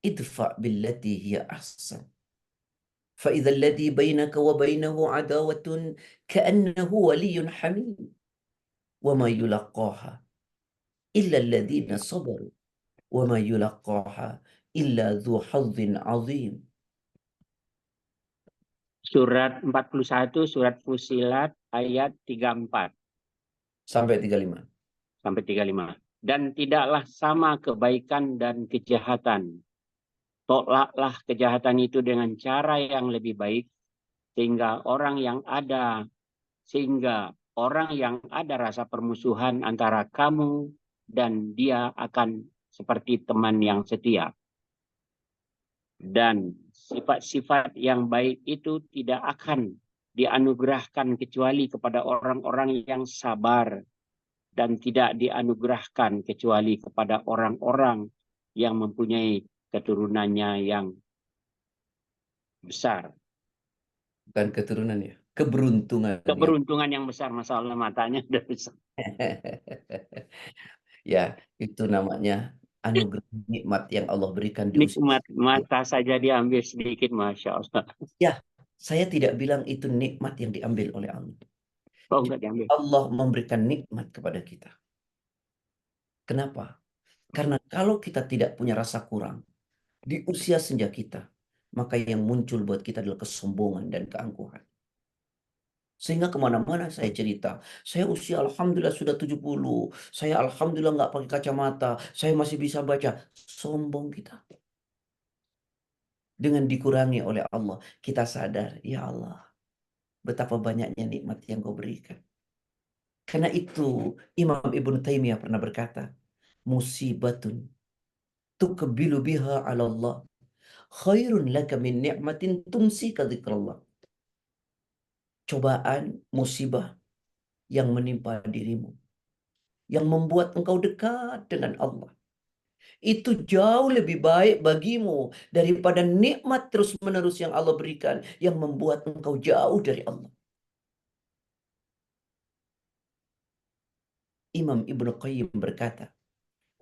idfa' billati hiya ahsan. فإذا الذي بينك وبينه عداوة كأنه ولي حميم وما يلقاها إلا الذين صبروا وما يلقاها إلا ذو حظ عظيم. Surat 41, surat Fusilat ayat 34 sampai 35. sampai 35. Dan tidaklah sama kebaikan dan kejahatan. Tolaklah kejahatan itu dengan cara yang lebih baik, sehingga orang yang ada rasa permusuhan antara kamu dan dia akan seperti teman yang setia. Dan sifat-sifat yang baik itu tidak akan dianugerahkan kecuali kepada orang-orang yang sabar, dan tidak dianugerahkan kecuali kepada orang-orang yang mempunyai keturunannya yang besar. Bukan keturunan ya, keberuntungan yang Keberuntungan yang besar, masalah matanya udah besar. ya, itu namanya anugerah nikmat yang Allah berikan di usia. Nikmat mata saja diambil sedikit, Masya Allah. Ya, saya tidak bilang itu nikmat yang diambil oleh Allah. Oh, enggak diambil. Allah memberikan nikmat kepada kita. Kenapa? Karena kalau kita tidak punya rasa kurang di usia senja kita, maka yang muncul buat kita adalah kesombongan dan keangkuhan. Sehingga kemana-mana saya cerita, saya usia alhamdulillah sudah 70, saya alhamdulillah nggak pakai kacamata, saya masih bisa baca. Sombong kita. Dengan dikurangi oleh Allah, kita sadar, ya Allah, betapa banyaknya nikmat yang kau berikan. Karena itu Imam Ibn Taimiyah pernah berkata, musibatun tuqbilu biha ala Allah khairun laka min ni'matin tumsi ka dzikrallah. Cobaan, musibah yang menimpa dirimu, yang membuat engkau dekat dengan Allah, itu jauh lebih baik bagimu daripada nikmat terus-menerus yang Allah berikan yang membuat engkau jauh dari Allah. Imam Ibnu Qayyim berkata,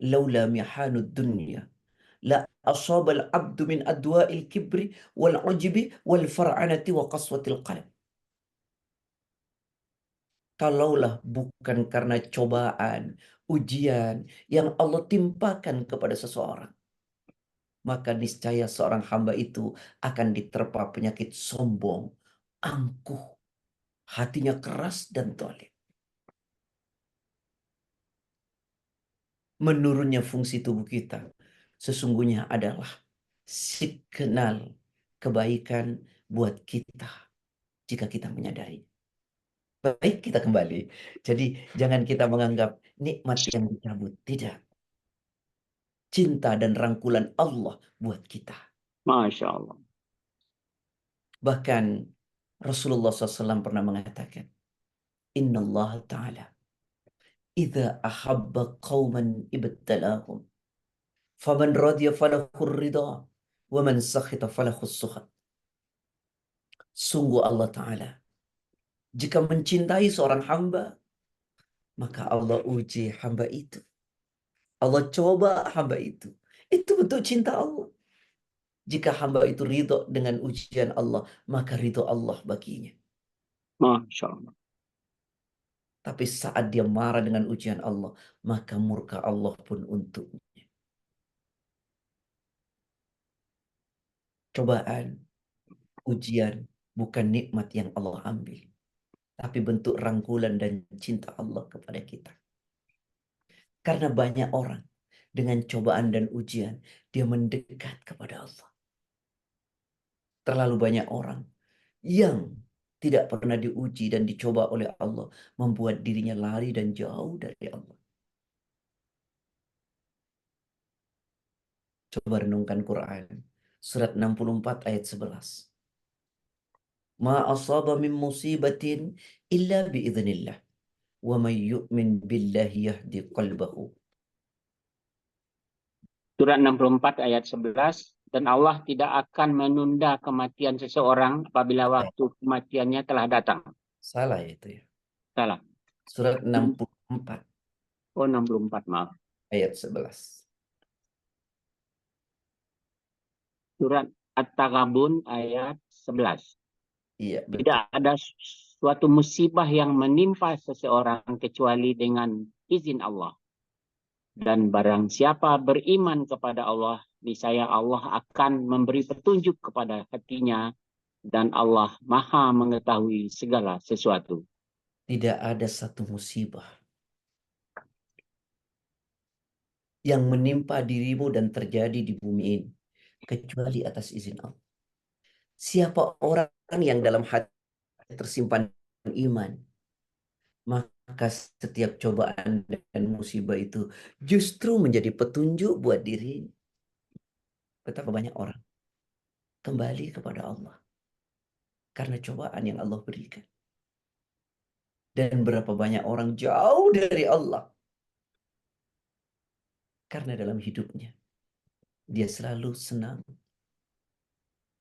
laula mihanud dunya la asabal abdu min adwa'il kibri wal ujbi wal far'anati wa qaswatil qalb. Kalaulah bukan karena cobaan, ujian yang Allah timpakan kepada seseorang, maka niscaya seorang hamba itu akan diterpa penyakit sombong, angkuh, hatinya keras dan zalim. Menurunnya fungsi tubuh kita sesungguhnya adalah signal kebaikan buat kita jika kita menyadari. Baik, kita kembali. Jadi jangan kita menganggap nikmat yang dicabut. Tidak. Cinta dan rangkulan Allah buat kita. Masya Allah. Bahkan Rasulullah SAW pernah mengatakan, Inna Allah Ta'ala idza ahabba qauman ibtalahum faman radiya falahu ridha wa man sakhita falahu sukhat. Sungguh Allah Ta'ala jika mencintai seorang hamba, maka Allah uji hamba itu. Allah coba hamba itu. Itu bentuk cinta Allah. Jika hamba itu ridho dengan ujian Allah, maka ridho Allah baginya. Masya Allah. Tapi saat dia marah dengan ujian Allah, maka murka Allah pun untuknya. Cobaan, ujian, bukan nikmat yang Allah ambil, tapi bentuk rangkulan dan cinta Allah kepada kita. Karena banyak orang dengan cobaan dan ujian, dia mendekat kepada Allah. Terlalu banyak orang yang tidak pernah diuji dan dicoba oleh Allah, membuat dirinya lari dan jauh dari Allah. Coba renungkan Quran. Surat 64 ayat 11. Ma asaba min musibatin illa biiznillah. Wa may yu'min billahi yahdi qalbahu. Surat 64 ayat 11. Dan Allah tidak akan menunda kematian seseorang apabila waktu kematiannya telah datang. Salah itu ya. Salah. Surat 64 Oh, 64, maaf. ayat 11. Surat At-Taghabun ayat 11. Iya, betul. Tidak ada suatu musibah yang menimpa seseorang kecuali dengan izin Allah. Dan barang siapa beriman kepada Allah, niscaya Allah akan memberi petunjuk kepada hatinya dan Allah Maha mengetahui segala sesuatu. Tidak ada satu musibah yang menimpa dirimu dan terjadi di bumi ini kecuali atas izin Allah. Siapa orang yang dalam hati tersimpan iman, maka setiap cobaan dan musibah itu justru menjadi petunjuk buat diri. Betapa banyak orang kembali kepada Allah karena cobaan yang Allah berikan. Dan berapa banyak orang jauh dari Allah karena dalam hidupnya dia selalu senang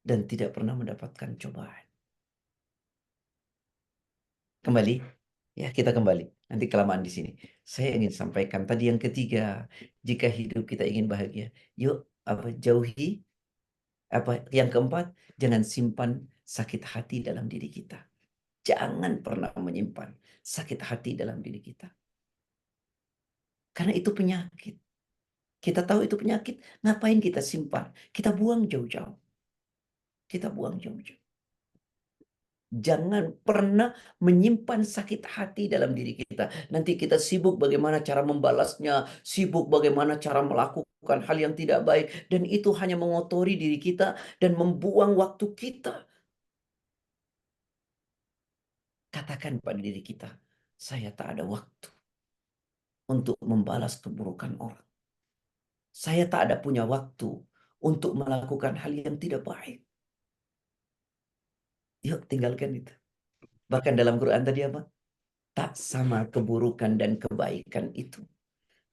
dan tidak pernah mendapatkan cobaan. Kembali, ya kita kembali. Nanti kelamaan di sini. Saya ingin sampaikan tadi yang ketiga, jika hidup kita ingin bahagia, yuk jauhi yang keempat, jangan simpan sakit hati dalam diri kita. Jangan pernah menyimpan sakit hati dalam diri kita. Karena itu penyakit. Kita tahu itu penyakit, ngapain kita simpan? Kita buang jauh-jauh. Kita buang jauh-jauh. Jangan pernah menyimpan sakit hati dalam diri kita. Nanti kita sibuk bagaimana cara membalasnya, sibuk bagaimana cara melakukan hal yang tidak baik, dan itu hanya mengotori diri kita dan membuang waktu kita. Katakan pada diri kita, saya tak ada waktu untuk membalas keburukan orang. Saya tak ada punya waktu untuk melakukan hal yang tidak baik. Yuk tinggalkan itu. Bahkan dalam Quran tadi apa? Tak sama keburukan dan kebaikan itu.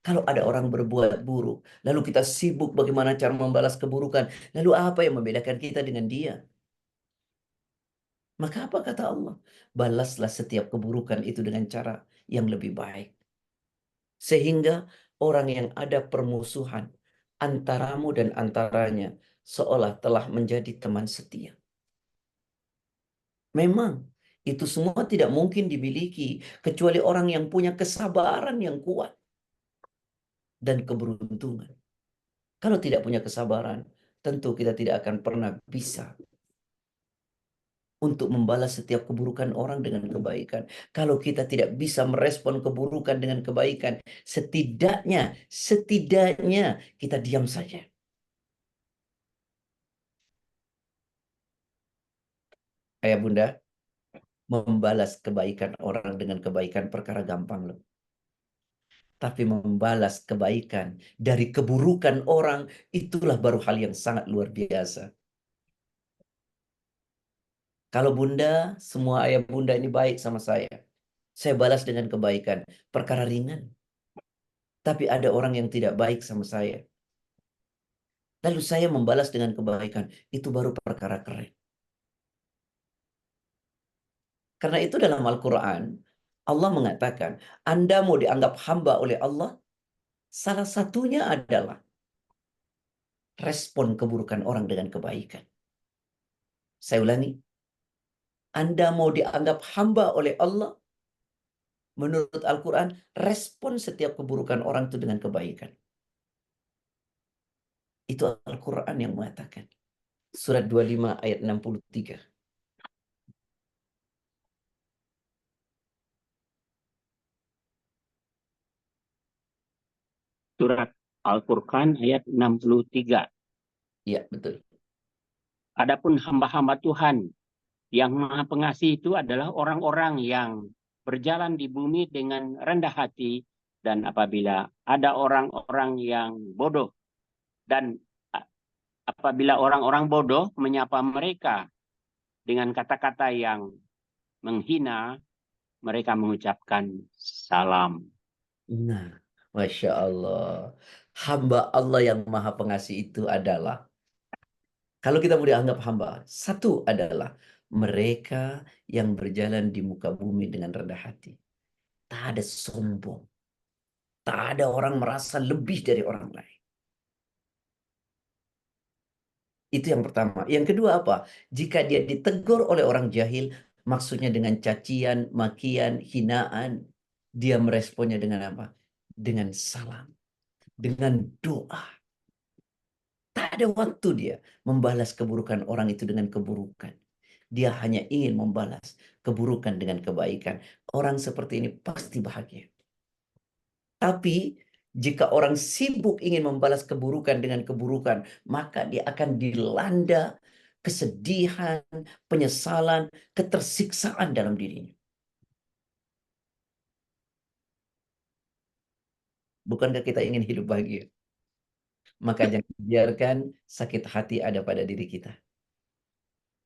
Kalau ada orang berbuat buruk, lalu kita sibuk bagaimana cara membalas keburukan, lalu apa yang membedakan kita dengan dia? Maka apa kata Allah? Balaslah setiap keburukan itu dengan cara yang lebih baik. Sehingga orang yang ada permusuhan antaramu dan antaranya seolah telah menjadi teman setia. Memang itu semua tidak mungkin dimiliki kecuali orang yang punya kesabaran yang kuat dan keberuntungan. Kalau tidak punya kesabaran, tentu kita tidak akan pernah bisa untuk membalas setiap keburukan orang dengan kebaikan. Kalau kita tidak bisa merespon keburukan dengan kebaikan, setidaknya kita diam saja. Ayah bunda, membalas kebaikan orang dengan kebaikan perkara gampang loh. Tapi membalas kebaikan dari keburukan orang, itulah baru hal yang sangat luar biasa. Kalau bunda, semua ayah bunda ini baik sama saya balas dengan kebaikan, perkara ringan. Tapi ada orang yang tidak baik sama saya. Lalu saya membalas dengan kebaikan, itu baru perkara keren. Karena itu dalam Al-Quran, Allah mengatakan, Anda mau dianggap hamba oleh Allah, salah satunya adalah respon keburukan orang dengan kebaikan. Saya ulangi, Anda mau dianggap hamba oleh Allah, menurut Al-Quran, respon setiap keburukan orang itu dengan kebaikan. Itu Al-Quran yang mengatakan. Surat 25 ayat 63. Surat Al-Furqan ayat 63. Iya, betul. Adapun hamba-hamba Tuhan yang Maha Pengasih itu adalah orang-orang yang berjalan di bumi dengan rendah hati, dan apabila ada orang-orang yang bodoh dan apabila orang-orang bodoh menyapa mereka dengan kata-kata yang menghina, mereka mengucapkan salam. Nah, Masya Allah. Hamba Allah yang Maha Pengasih itu adalah, kalau kita mau dianggap hamba, satu adalah mereka yang berjalan di muka bumi dengan rendah hati. Tak ada sombong. Tak ada orang merasa lebih dari orang lain. Itu yang pertama. Yang kedua apa? Jika dia ditegur oleh orang jahil, maksudnya dengan cacian, makian, hinaan, dia meresponnya dengan apa? Dengan salam, dengan doa. Tak ada waktu dia membalas keburukan orang itu dengan keburukan. Dia hanya ingin membalas keburukan dengan kebaikan. Orang seperti ini pasti bahagia. Tapi jika orang sibuk ingin membalas keburukan dengan keburukan, maka dia akan dilanda kesedihan, penyesalan, ketersiksaan dalam dirinya. Bukankah kita ingin hidup bahagia? Maka jangan biarkan sakit hati ada pada diri kita.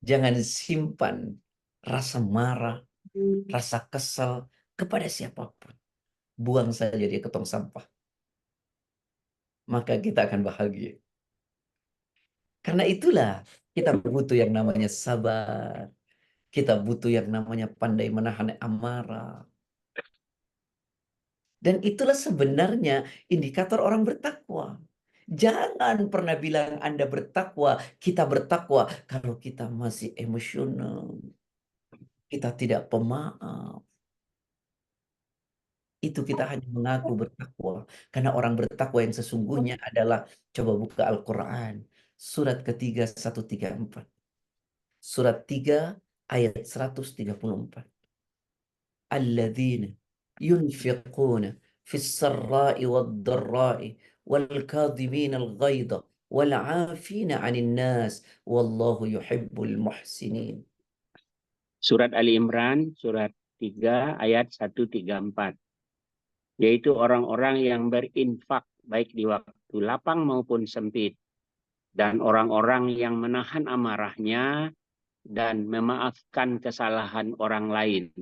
Jangan simpan rasa marah, rasa kesal kepada siapapun. Buang saja dia ke tong sampah. Maka kita akan bahagia. Karena itulah kita butuh yang namanya sabar. Kita butuh yang namanya pandai menahan amarah. Dan itulah sebenarnya indikator orang bertakwa. Jangan pernah bilang Anda bertakwa, kita bertakwa, kalau kita masih emosional, kita tidak pemaaf. Itu kita hanya mengaku bertakwa. Karena orang bertakwa yang sesungguhnya adalah, coba buka Al-Quran. Surat ketiga 134. Surat 3 ayat 134. Alladzina yunfiquna fis sarra'i wad dharra'i wal kadhimina al ghaidha wal 'afina 'anil nas wallahu yuhibbul muhsinin. Surat Ali Imran, surat 3 ayat 134. Yaitu orang-orang yang berinfak baik di waktu lapang maupun sempit. Dan orang-orang yang menahan amarahnya dan memaafkan kesalahan orang lain.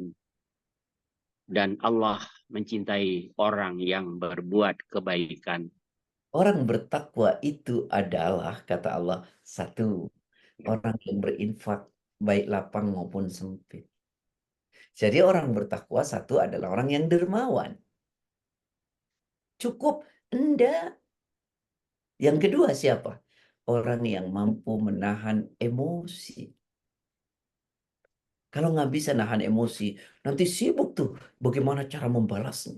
Dan Allah mencintai orang yang berbuat kebaikan. Orang bertakwa itu adalah, kata Allah, satu, orang yang berinfak baik lapang maupun sempit. Jadi orang bertakwa satu adalah orang yang dermawan. Cukup enggak. Yang kedua siapa? Orang yang mampu menahan emosi. Kalau nggak bisa nahan emosi, nanti sibuk tuh bagaimana cara membalasnya.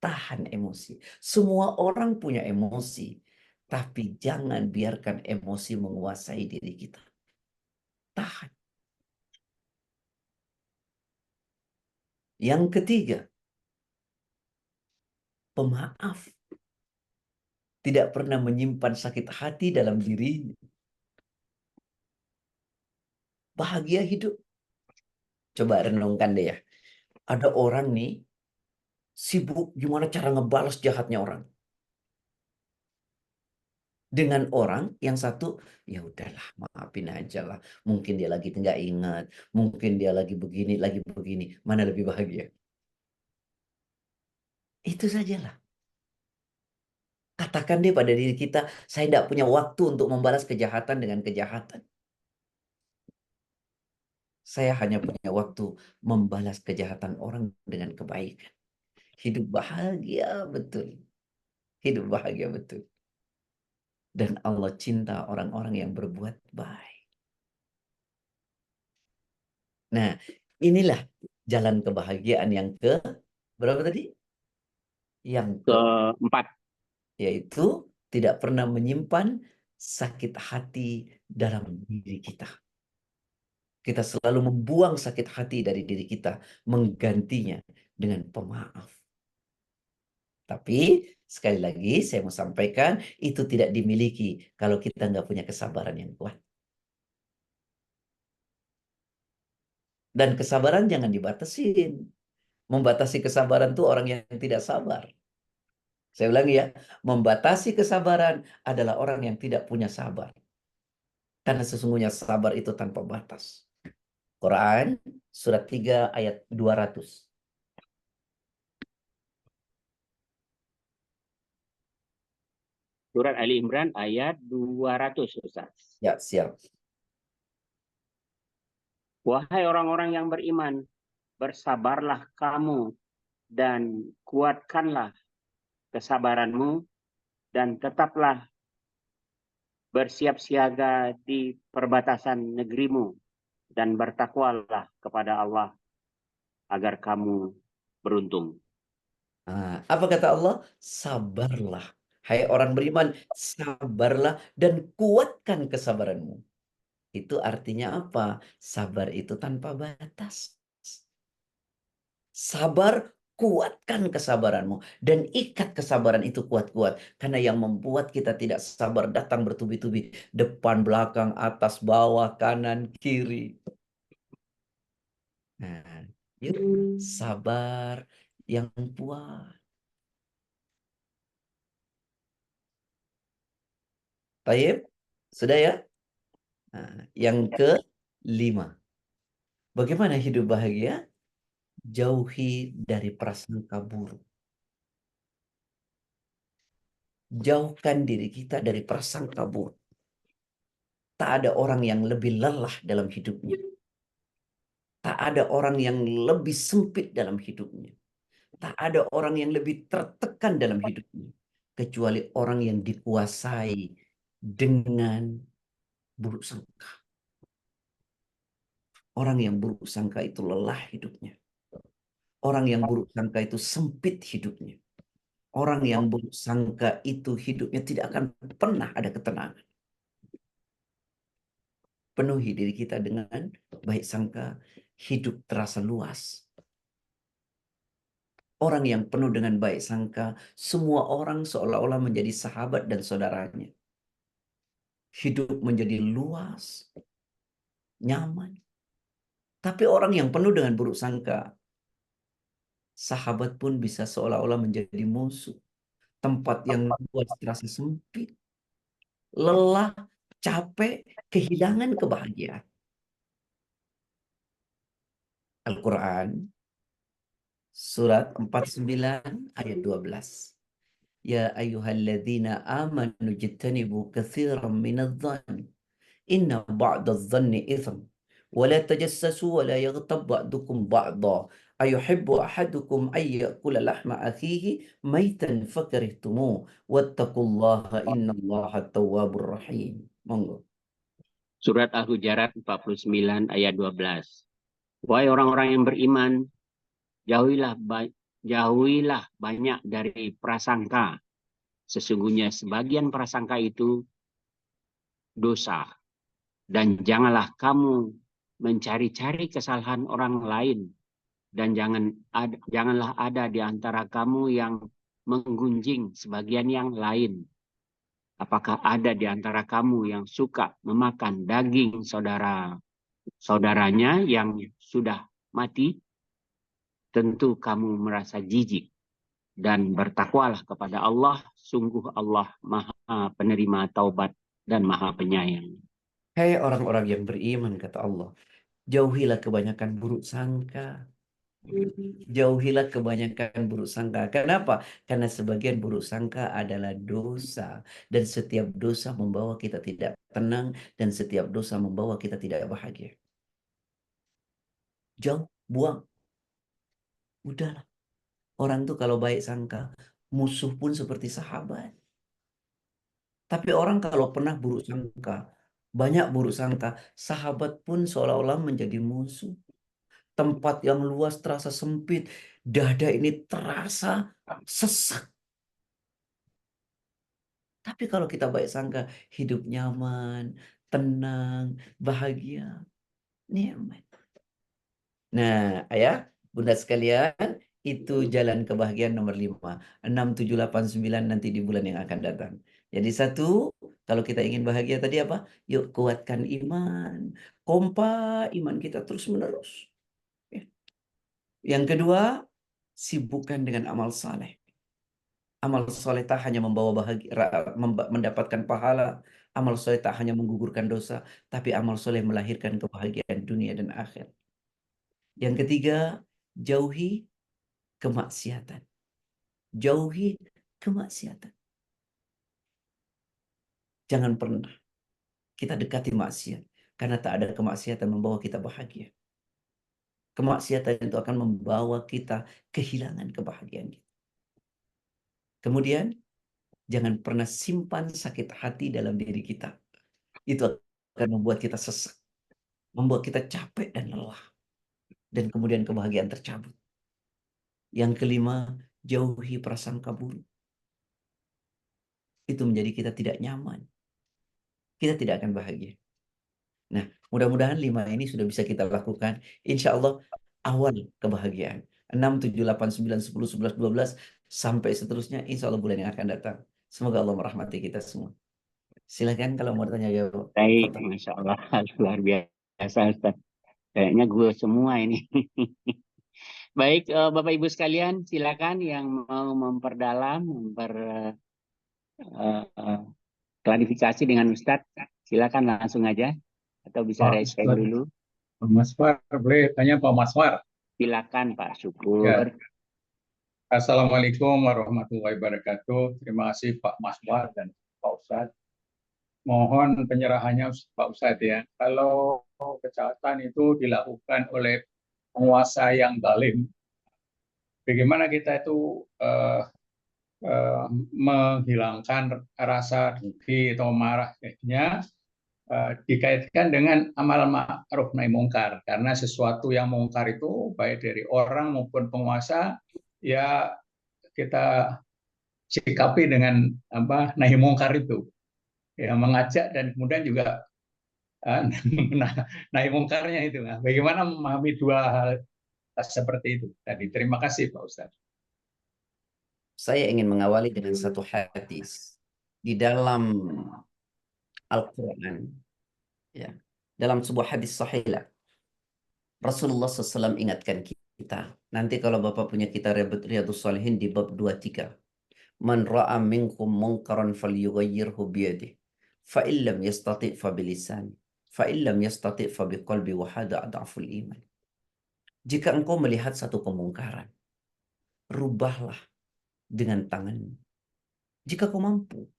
Tahan emosi. Semua orang punya emosi. Tapi jangan biarkan emosi menguasai diri kita. Tahan. Yang ketiga, pemaaf. Tidak pernah menyimpan sakit hati dalam dirinya. Bahagia hidup. Coba renungkan deh ya. Ada orang nih sibuk gimana cara ngebalas jahatnya orang. Dengan orang yang satu, ya udahlah, maafin aja lah. Mungkin dia lagi nggak ingat, mungkin dia lagi begini. Mana lebih bahagia? Itu sajalah. Katakan deh pada diri kita, saya tidak punya waktu untuk membalas kejahatan dengan kejahatan. Saya hanya punya waktu membalas kejahatan orang dengan kebaikan. Hidup bahagia betul. Hidup bahagia betul. Dan Allah cinta orang-orang yang berbuat baik. Nah, inilah jalan kebahagiaan yang ke berapa tadi? Yang Keempat, yaitu tidak pernah menyimpan sakit hati dalam diri kita. Kita selalu membuang sakit hati dari diri kita, menggantinya dengan pemaaf. Tapi sekali lagi saya mau sampaikan, itu tidak dimiliki kalau kita nggak punya kesabaran yang kuat. Dan kesabaran jangan dibatasin. Membatasi kesabaran tuh orang yang tidak sabar. Saya ulangi ya, membatasi kesabaran adalah orang yang tidak punya sabar. Karena sesungguhnya sabar itu tanpa batas. Quran surat 3 ayat 200. surat Ali Imran ayat 200, Ustaz. Ya, siap. Wahai orang-orang yang beriman, bersabarlah kamu dan kuatkanlah kesabaranmu dan tetaplah bersiap siaga di perbatasan negerimu dan bertakwalah kepada Allah agar kamu beruntung. Apa kata Allah? Sabarlah. Hai orang beriman, sabarlah dan kuatkan kesabaranmu. Itu artinya apa? Sabar itu tanpa batas. Sabar, kuatkan kesabaranmu. Dan ikat kesabaran itu kuat-kuat. Karena yang membuat kita tidak sabar datang bertubi-tubi. Depan, belakang, atas, bawah, kanan, kiri. Nah, yuk sabar yang kuat. Tayyip? Sudah ya? Nah, yang kelima. Bagaimana hidup bahagia? Jauhi dari prasangka buruk. Jauhkan diri kita dari prasangka buruk. Tak ada orang yang lebih lelah dalam hidupnya. Tak ada orang yang lebih sempit dalam hidupnya. Tak ada orang yang lebih tertekan dalam hidupnya. Kecuali orang yang dikuasai dengan buruk sangka. Orang yang buruk sangka itu lelah hidupnya. Orang yang buruk sangka itu sempit hidupnya. Orang yang buruk sangka itu hidupnya tidak akan pernah ada ketenangan. Penuhi diri kita dengan baik sangka, hidup terasa luas. Orang yang penuh dengan baik sangka, semua orang seolah-olah menjadi sahabat dan saudaranya. Hidup menjadi luas, nyaman. Tapi orang yang penuh dengan buruk sangka, sahabat pun bisa seolah-olah menjadi musuh. Tempat yang luas terasa sempit, lelah, capek, kehilangan kebahagiaan. Al-Quran, surat 49 ayat 12. Ya ayyuhalladzina amanu jtanibu katsiran minadh-dhann inna ba'dadh-dhanni itsm wa la tajassasu wa la yaghtab ba'dukum ba'dha ayuhibbu ahadukum ay ya'kula lahma akhihi maitan fakarihtumuh wattaqullaha innallaha tawwabur rahim. Monggo. Surat Al-Hujarat 49 ayat 12. Wahai orang-orang yang beriman, jauhilah banyak dari prasangka. Sesungguhnya sebagian prasangka itu dosa. Dan janganlah kamu mencari-cari kesalahan orang lain. Dan janganlah ada di antara kamu yang menggunjing sebagian yang lain. Apakah ada di antara kamu yang suka memakan daging saudaranya yang sudah mati? Tentu kamu merasa jijik. Dan bertakwalah kepada Allah, sungguh Allah Maha Penerima Taubat dan Maha Penyayang. Hai orang-orang yang beriman, kata Allah, jauhilah kebanyakan buruk sangka. Jauhilah kebanyakan buruk sangka. Kenapa? Karena sebagian buruk sangka adalah dosa. Dan setiap dosa membawa kita tidak tenang. Dan setiap dosa membawa kita tidak bahagia. Jauh, buang. Udahlah. Orang tuh kalau baik sangka, musuh pun seperti sahabat. Tapi orang kalau pernah buruk sangka, banyak buruk sangka, sahabat pun seolah-olah menjadi musuh. Tempat yang luas terasa sempit, dada ini terasa sesak. Tapi kalau kita baik sangka, hidup nyaman, tenang, bahagia, nikmat. Nah, ayah, bunda sekalian, itu jalan kebahagiaan nomor 5. 6, 7, 8, 9 nanti di bulan yang akan datang. Jadi satu, kalau kita ingin bahagia tadi apa? Yuk kuatkan iman. Kompak iman kita terus menerus. Ya. Yang kedua, sibukkan dengan amal saleh. Amal soleh tak hanya membawa bahagia, mendapatkan pahala. Amal soleh tak hanya menggugurkan dosa, tapi amal soleh melahirkan kebahagiaan dunia dan akhir. Yang ketiga, jauhi kemaksiatan. Jauhi kemaksiatan. Jangan pernah kita dekati maksiat, karena tak ada kemaksiatan membawa kita bahagia. Kemaksiatan itu akan membawa kita kehilangan kebahagiaan kita. Kemudian, jangan pernah simpan sakit hati dalam diri kita. Itu akan membuat kita sesak, membuat kita capek dan lelah. Dan kemudian kebahagiaan tercabut. Yang kelima, jauhi prasangka buruk. Itu menjadi kita tidak nyaman. Kita tidak akan bahagia. Nah, mudah-mudahan 5 ini sudah bisa kita lakukan. Insya Allah, awal kebahagiaan. 6, 7, 8, 9, 10, 11, 12, sampai seterusnya. Insya Allah bulan yang akan datang. Semoga Allah merahmati kita semua. Silakan kalau mau tanya jawab. Baik, Fadhal. Masya Allah, luar biasa Ustaz. Kayaknya gue semua ini. Baik, Bapak Ibu sekalian, silakan yang mau memperdalam, klarifikasi dengan Ustadz, silakan langsung aja atau bisa Pak raise hand Ustadz, dulu. Pak Maswar, boleh tanya Pak Maswar? Silakan Pak Syukur. Ya. Assalamualaikum warahmatullahi wabarakatuh. Terima kasih Pak Maswar dan Pak Ustadz. mohon penyerahannya Pak Ustadz ya. Kalau kejahatan itu dilakukan oleh penguasa yang zalim, bagaimana kita itu menghilangkan rasa dengki atau marahnya dikaitkan dengan amal ma'ruf nahi mungkar, karena sesuatu yang mungkar itu baik dari orang maupun penguasa ya kita sikapi dengan nahi mungkar itu ya, mengajak dan kemudian juga nah, nahi mungkarnya itu. Nah, bagaimana memahami dua hal seperti itu tadi? Terima kasih Pak Ustadz. Saya ingin mengawali dengan satu hadis di dalam Al-Quran. Ya. Dalam sebuah hadis sahih, Rasulullah SAW ingatkan kita. Nanti kalau Bapak punya kitab Riyadhus Shalihin di bab 23. Man ra'a minkum munkaran falyughayyirhu biyadihi. Fa illam yastati' fa bilisani. Fa illam yastati' fa biqalbi wa hada adhaful iman. Jika engkau melihat satu kemungkaran, rubahlah dengan tanganmu. Jika kau mampu.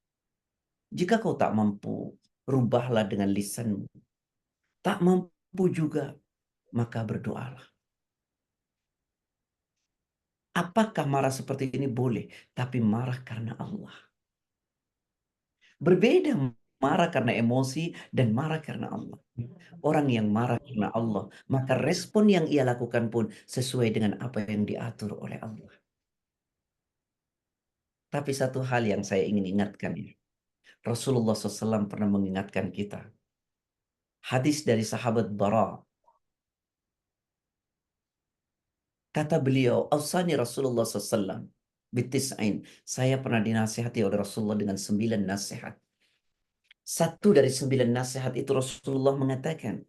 Jika kau tak mampu, rubahlah dengan lisanmu. Tak mampu juga, maka berdoalah. Apakah marah seperti ini? Boleh, tapi marah karena Allah. Berbeda marah karena emosi dan marah karena Allah. Orang yang marah karena Allah, maka respon yang ia lakukan pun sesuai dengan apa yang diatur oleh Allah. Tapi satu hal yang saya ingin ingatkan ya. Rasulullah SAW pernah mengingatkan kita. Hadis dari sahabat Bara. Kata beliau, Ausani Rasulullah SAW bitis'ain. Saya pernah dinasihati oleh Rasulullah dengan 9 nasihat. Satu dari 9 nasihat itu Rasulullah mengatakan,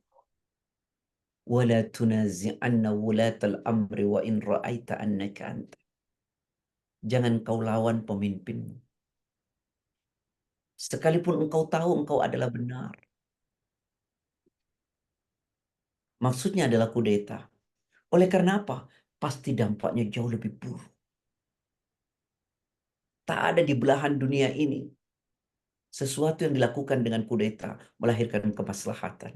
wala tunazi'anna wulatal amri wa in ra'aita annaka anta. Jangan kau lawan pemimpinmu. Sekalipun engkau tahu engkau adalah benar. Maksudnya adalah kudeta. Oleh karena apa? Pasti dampaknya jauh lebih buruk. Tak ada di belahan dunia ini sesuatu yang dilakukan dengan kudeta melahirkan kemaslahatan.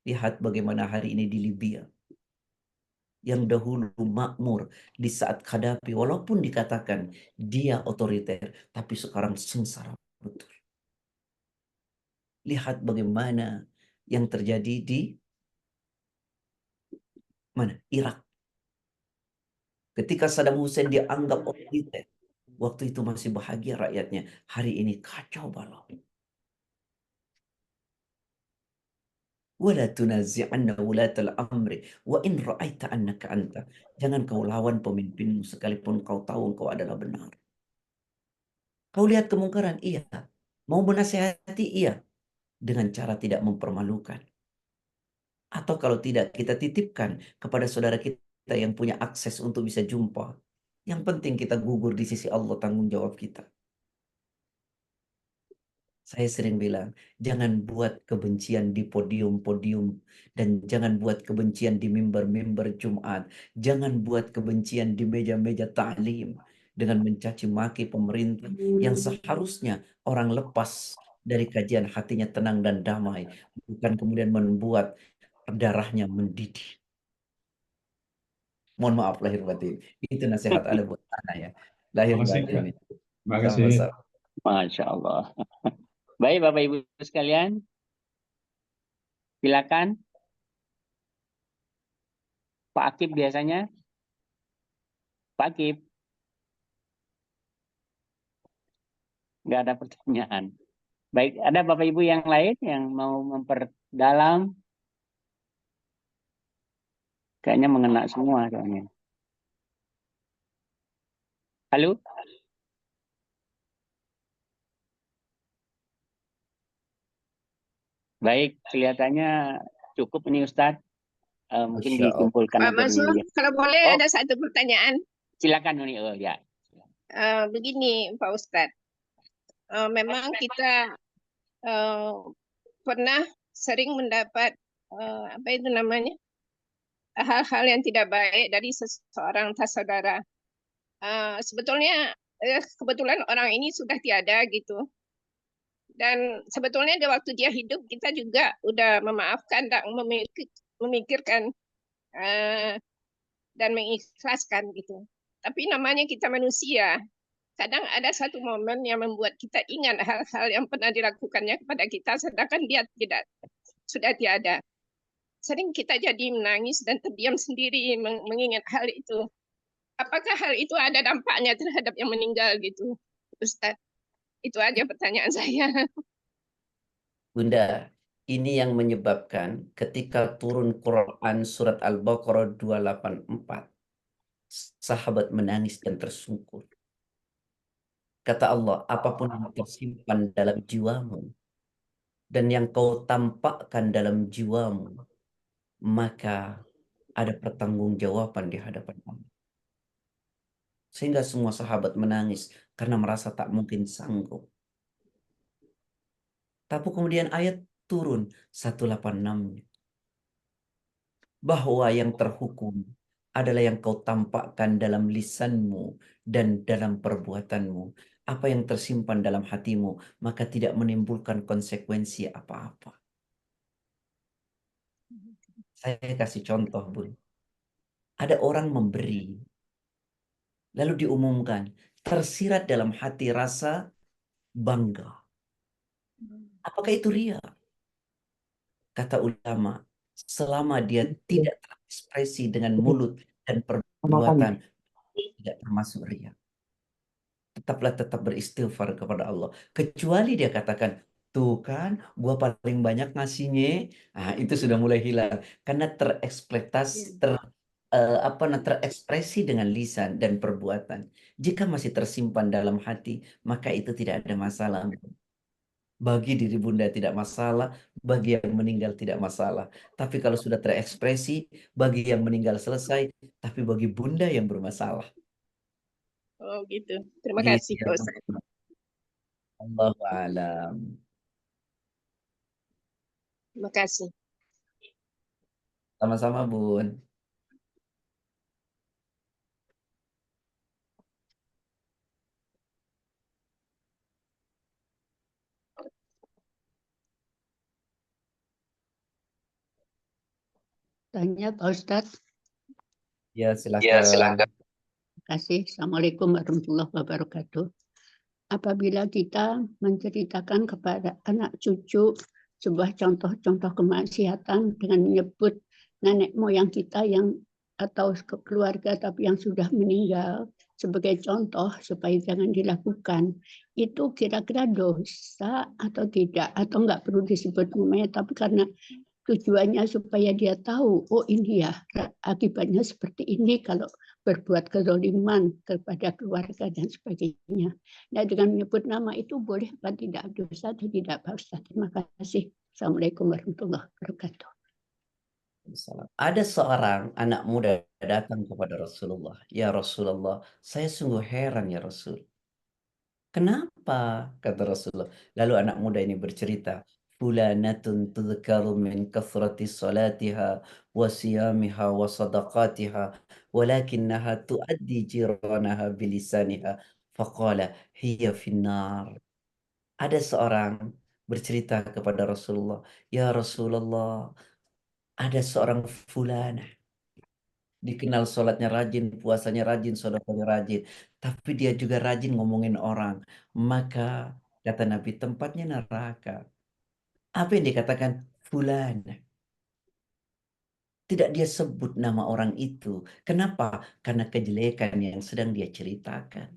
Lihat bagaimana hari ini di Libya. Yang dahulu makmur di saat Gaddafi, walaupun dikatakan dia otoriter, tapi sekarang sengsara betul. Lihat bagaimana yang terjadi di mana? Irak. Ketika Saddam Hussein dianggap otoriter, waktu itu masih bahagia rakyatnya. Hari ini kacau balau. Wala tunazi'anna wulatal amri wa in ra'aita annaka anta. Jangan kau lawan pemimpinmu sekalipun kau tahu kau adalah benar. Kau lihat kemungkaran, iya. Mau menasihati, iya. Dengan cara tidak mempermalukan. Atau kalau tidak, kita titipkan kepada saudara kita yang punya akses untuk bisa jumpa. Yang penting kita gugur di sisi Allah, tanggung jawab kita. Saya sering bilang, jangan buat kebencian di podium-podium. Dan jangan buat kebencian di mimbar-mimbar Jumat. Jangan buat kebencian di meja-meja ta'lim. Dengan mencaci maki pemerintah. Yang seharusnya orang lepas dari kajian hatinya tenang dan damai. Bukan kemudian membuat darahnya mendidih. Mohon maaf lahir batin. Itu nasihat ada buat anak ya. Lahir batin. Terima kasih. Masya Allah. Baik Bapak Ibu sekalian, silakan. Pak Akib biasanya. Pak Akib. Nggak ada pertanyaan. Baik, ada Bapak Ibu yang lain yang mau memperdalam? Kayaknya mengena semua kayaknya. Halo? Baik, kelihatannya cukup ini Ustadz. Mungkin dikumpulkan Pak aja Masur, dulu. kalau boleh ada satu pertanyaan. Silakan Nuni. Oh ya. Begini Pak Ustadz, memang kita pernah sering mendapat apa itu namanya, hal-hal yang tidak baik dari seseorang saudara. Sebetulnya kebetulan orang ini sudah tiada gitu. Dan sebetulnya di waktu dia hidup kita juga udah memaafkan dan memikirkan dan mengikhlaskan gitu. Tapi namanya kita manusia, kadang ada satu momen yang membuat kita ingat hal-hal yang pernah dilakukannya kepada kita, sedangkan dia sudah tiada. Sering kita jadi menangis dan terdiam sendiri mengingat hal itu. Apakah hal itu ada dampaknya terhadap yang meninggal gitu, Ustaz? Itu aja pertanyaan saya. Bunda, ini yang menyebabkan ketika turun Quran surat Al-Baqarah 284, sahabat menangis dan tersungkur. Kata Allah, apapun yang tersimpan dalam jiwamu dan yang kau tampakkan dalam jiwamu, maka ada pertanggungjawaban di hadapan Allah. Sehingga semua sahabat menangis karena merasa tak mungkin sanggup. Tapi kemudian ayat turun 186. Bahwa yang terhukum adalah yang kau tampakkan dalam lisanmu dan dalam perbuatanmu. Apa yang tersimpan dalam hatimu, maka tidak menimbulkan konsekuensi apa-apa. Saya kasih contoh, Bun. Ada orang memberi, lalu diumumkan, tersirat dalam hati rasa bangga. Apakah itu ria? Kata ulama, selama dia tidak terekspresi dengan mulut dan perbuatan, tidak termasuk ria. Tetap beristighfar kepada Allah. Kecuali dia katakan, tuh kan, gua paling banyak ngasihnya. Nah, itu sudah mulai hilang. Karena terekspresi dengan lisan dan perbuatan. Jika masih tersimpan dalam hati, maka itu tidak ada masalah. Bagi diri Bunda tidak masalah, bagi yang meninggal tidak masalah. Tapi kalau sudah terekspresi, bagi yang meninggal selesai, tapi bagi Bunda yang bermasalah. Oh gitu. Terima Gitu kasih, ya, Ustaz. Allahu a'lam. Terima kasih. Sama-sama, Bun. Tanya Pak Ustadz. Ya, silakan. Terima kasih. Assalamualaikum warahmatullahi wabarakatuh. Apabila kita menceritakan kepada anak cucu sebuah contoh-contoh kemaksiatan dengan menyebut nenek moyang kita yang atau keluarga tapi yang sudah meninggal sebagai contoh supaya jangan dilakukan, itu kira-kira dosa atau tidak, atau nggak perlu disebut namanya, tapi karena tujuannya supaya dia tahu, oh ini ya akibatnya seperti ini kalau berbuat kezaliman kepada keluarga dan sebagainya. Nah, dengan menyebut nama itu boleh apa tidak, dosa atau tidak, Pak Ustaz? Terima kasih. Assalamualaikum warahmatullahi wabarakatuh. Ada seorang anak muda datang kepada Rasulullah. Ya Rasulullah, saya sungguh heran ya Rasul. Kenapa? Kata Rasulullah. Lalu anak muda ini bercerita. Fulanatun tudhkaru min kathrati salatiha wa siyamiha wa sadaqatiha walakinnaha tuaddi jiranaha bilisaniha faqala hiya finnar. Ada seorang bercerita kepada Rasulullah, ya Rasulullah, ada seorang fulana, dikenal sholatnya rajin, puasanya rajin, sedekahnya rajin, tapi dia juga rajin ngomongin orang. Maka kata Nabi, tempatnya neraka. Apa yang dikatakan fulana? Tidak dia sebut nama orang itu. Kenapa? Karena kejelekan yang sedang dia ceritakan.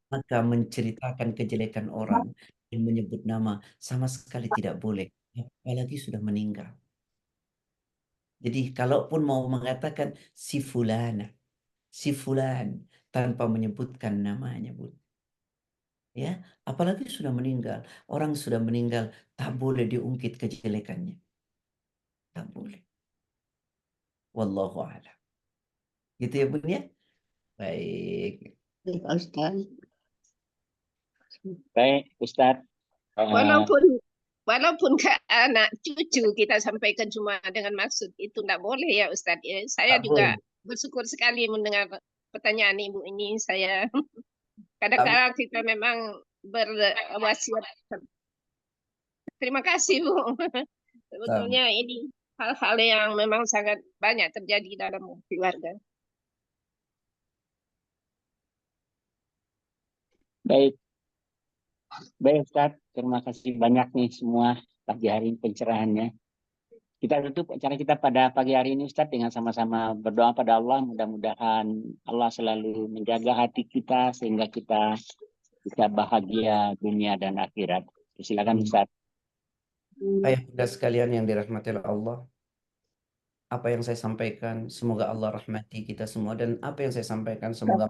Maka menceritakan kejelekan orang dan menyebut nama sama sekali tidak boleh. Apalagi sudah meninggal. Jadi kalaupun mau mengatakan si fulana, si fulan tanpa menyebutkan namanya, Bu. Ya, apalagi sudah meninggal. Orang sudah meninggal tak boleh diungkit kejelekannya. Tak boleh. Wallahu a'lam. Gitu ya, Bun ya? Baik. Pak Ustaz. Baik, Ustadz. Walaupun ke anak cucu kita sampaikan cuma dengan maksud itu tidak boleh ya Ustadz. Ya, saya Tak juga boleh. bersyukur sekali mendengar pertanyaan Ibu ini. Saya kadang-kadang kita memang berwasiat. Terima kasih Bu. Sebetulnya ini hal-hal yang memang sangat banyak terjadi dalam keluarga. Baik. Baik Ustaz, terima kasih banyak nih semua pagi hari ini pencerahannya. Kita tutup acara kita pada pagi hari ini Ustaz dengan sama-sama berdoa pada Allah. Mudah-mudahan Allah selalu menjaga hati kita sehingga kita bisa bahagia dunia dan akhirat. Silakan Ustaz. Ayah bunda sekalian yang dirahmati oleh Allah, apa yang saya sampaikan semoga Allah rahmati kita semua, dan apa yang saya sampaikan semoga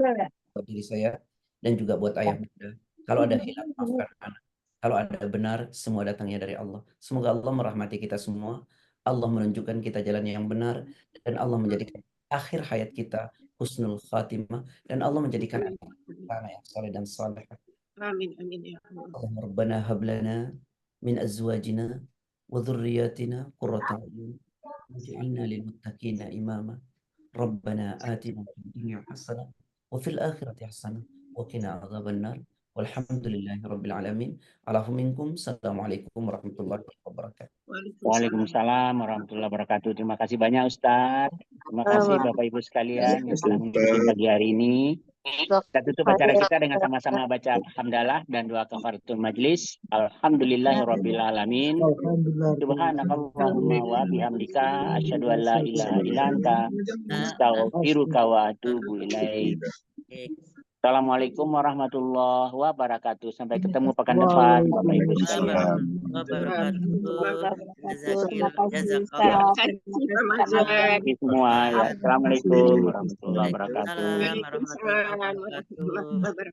buat diri saya dan juga buat ayah bunda. Kalau ada hilaf maafkan anak. Kalau ada benar semua datangnya dari Allah. Semoga Allah merahmati kita semua. Allah menunjukkan kita jalan yang benar, dan Allah menjadikan akhir hayat kita husnul khatimah, dan Allah menjadikan anak yang saleh dan saleh. Amin amin ya Allah. Allahumma rabbana hab lana min azwajina wa dhurriyyatina qurrata a'yun waj'alna lil muttaqina imama. Rabbana atina fid dunya hasanah wa fil akhirati hasanah wa qina adzaban nar. Walhamdulillahi rabbil alamin. Alafu minkum. Assalamualaikum warahmatullahi wabarakatuh. Waalaikumsalam warahmatullahi wabarakatuh. Terima kasih banyak Ustaz. Terima kasih Bapak Ibu sekalian yang telah mengikuti pagi hari ini. Kita tutup acara kita dengan sama-sama baca hamdalah dan doa kafaratul majlis. Alhamdulillahirabbil alamin. Subhanakallahumma wa bihamdika asyhadu an la ilaha illa anta astaghfiruka wa atubu ilaik. Assalamualaikum warahmatullahi wabarakatuh. Sampai ketemu pekan depan Bapak Ibu sekalian. Terima kasih semua. Ya, Assalamualaikum warahmatullahi wabarakatuh. Waalaikumsalam warahmatullahi wabarakatuh.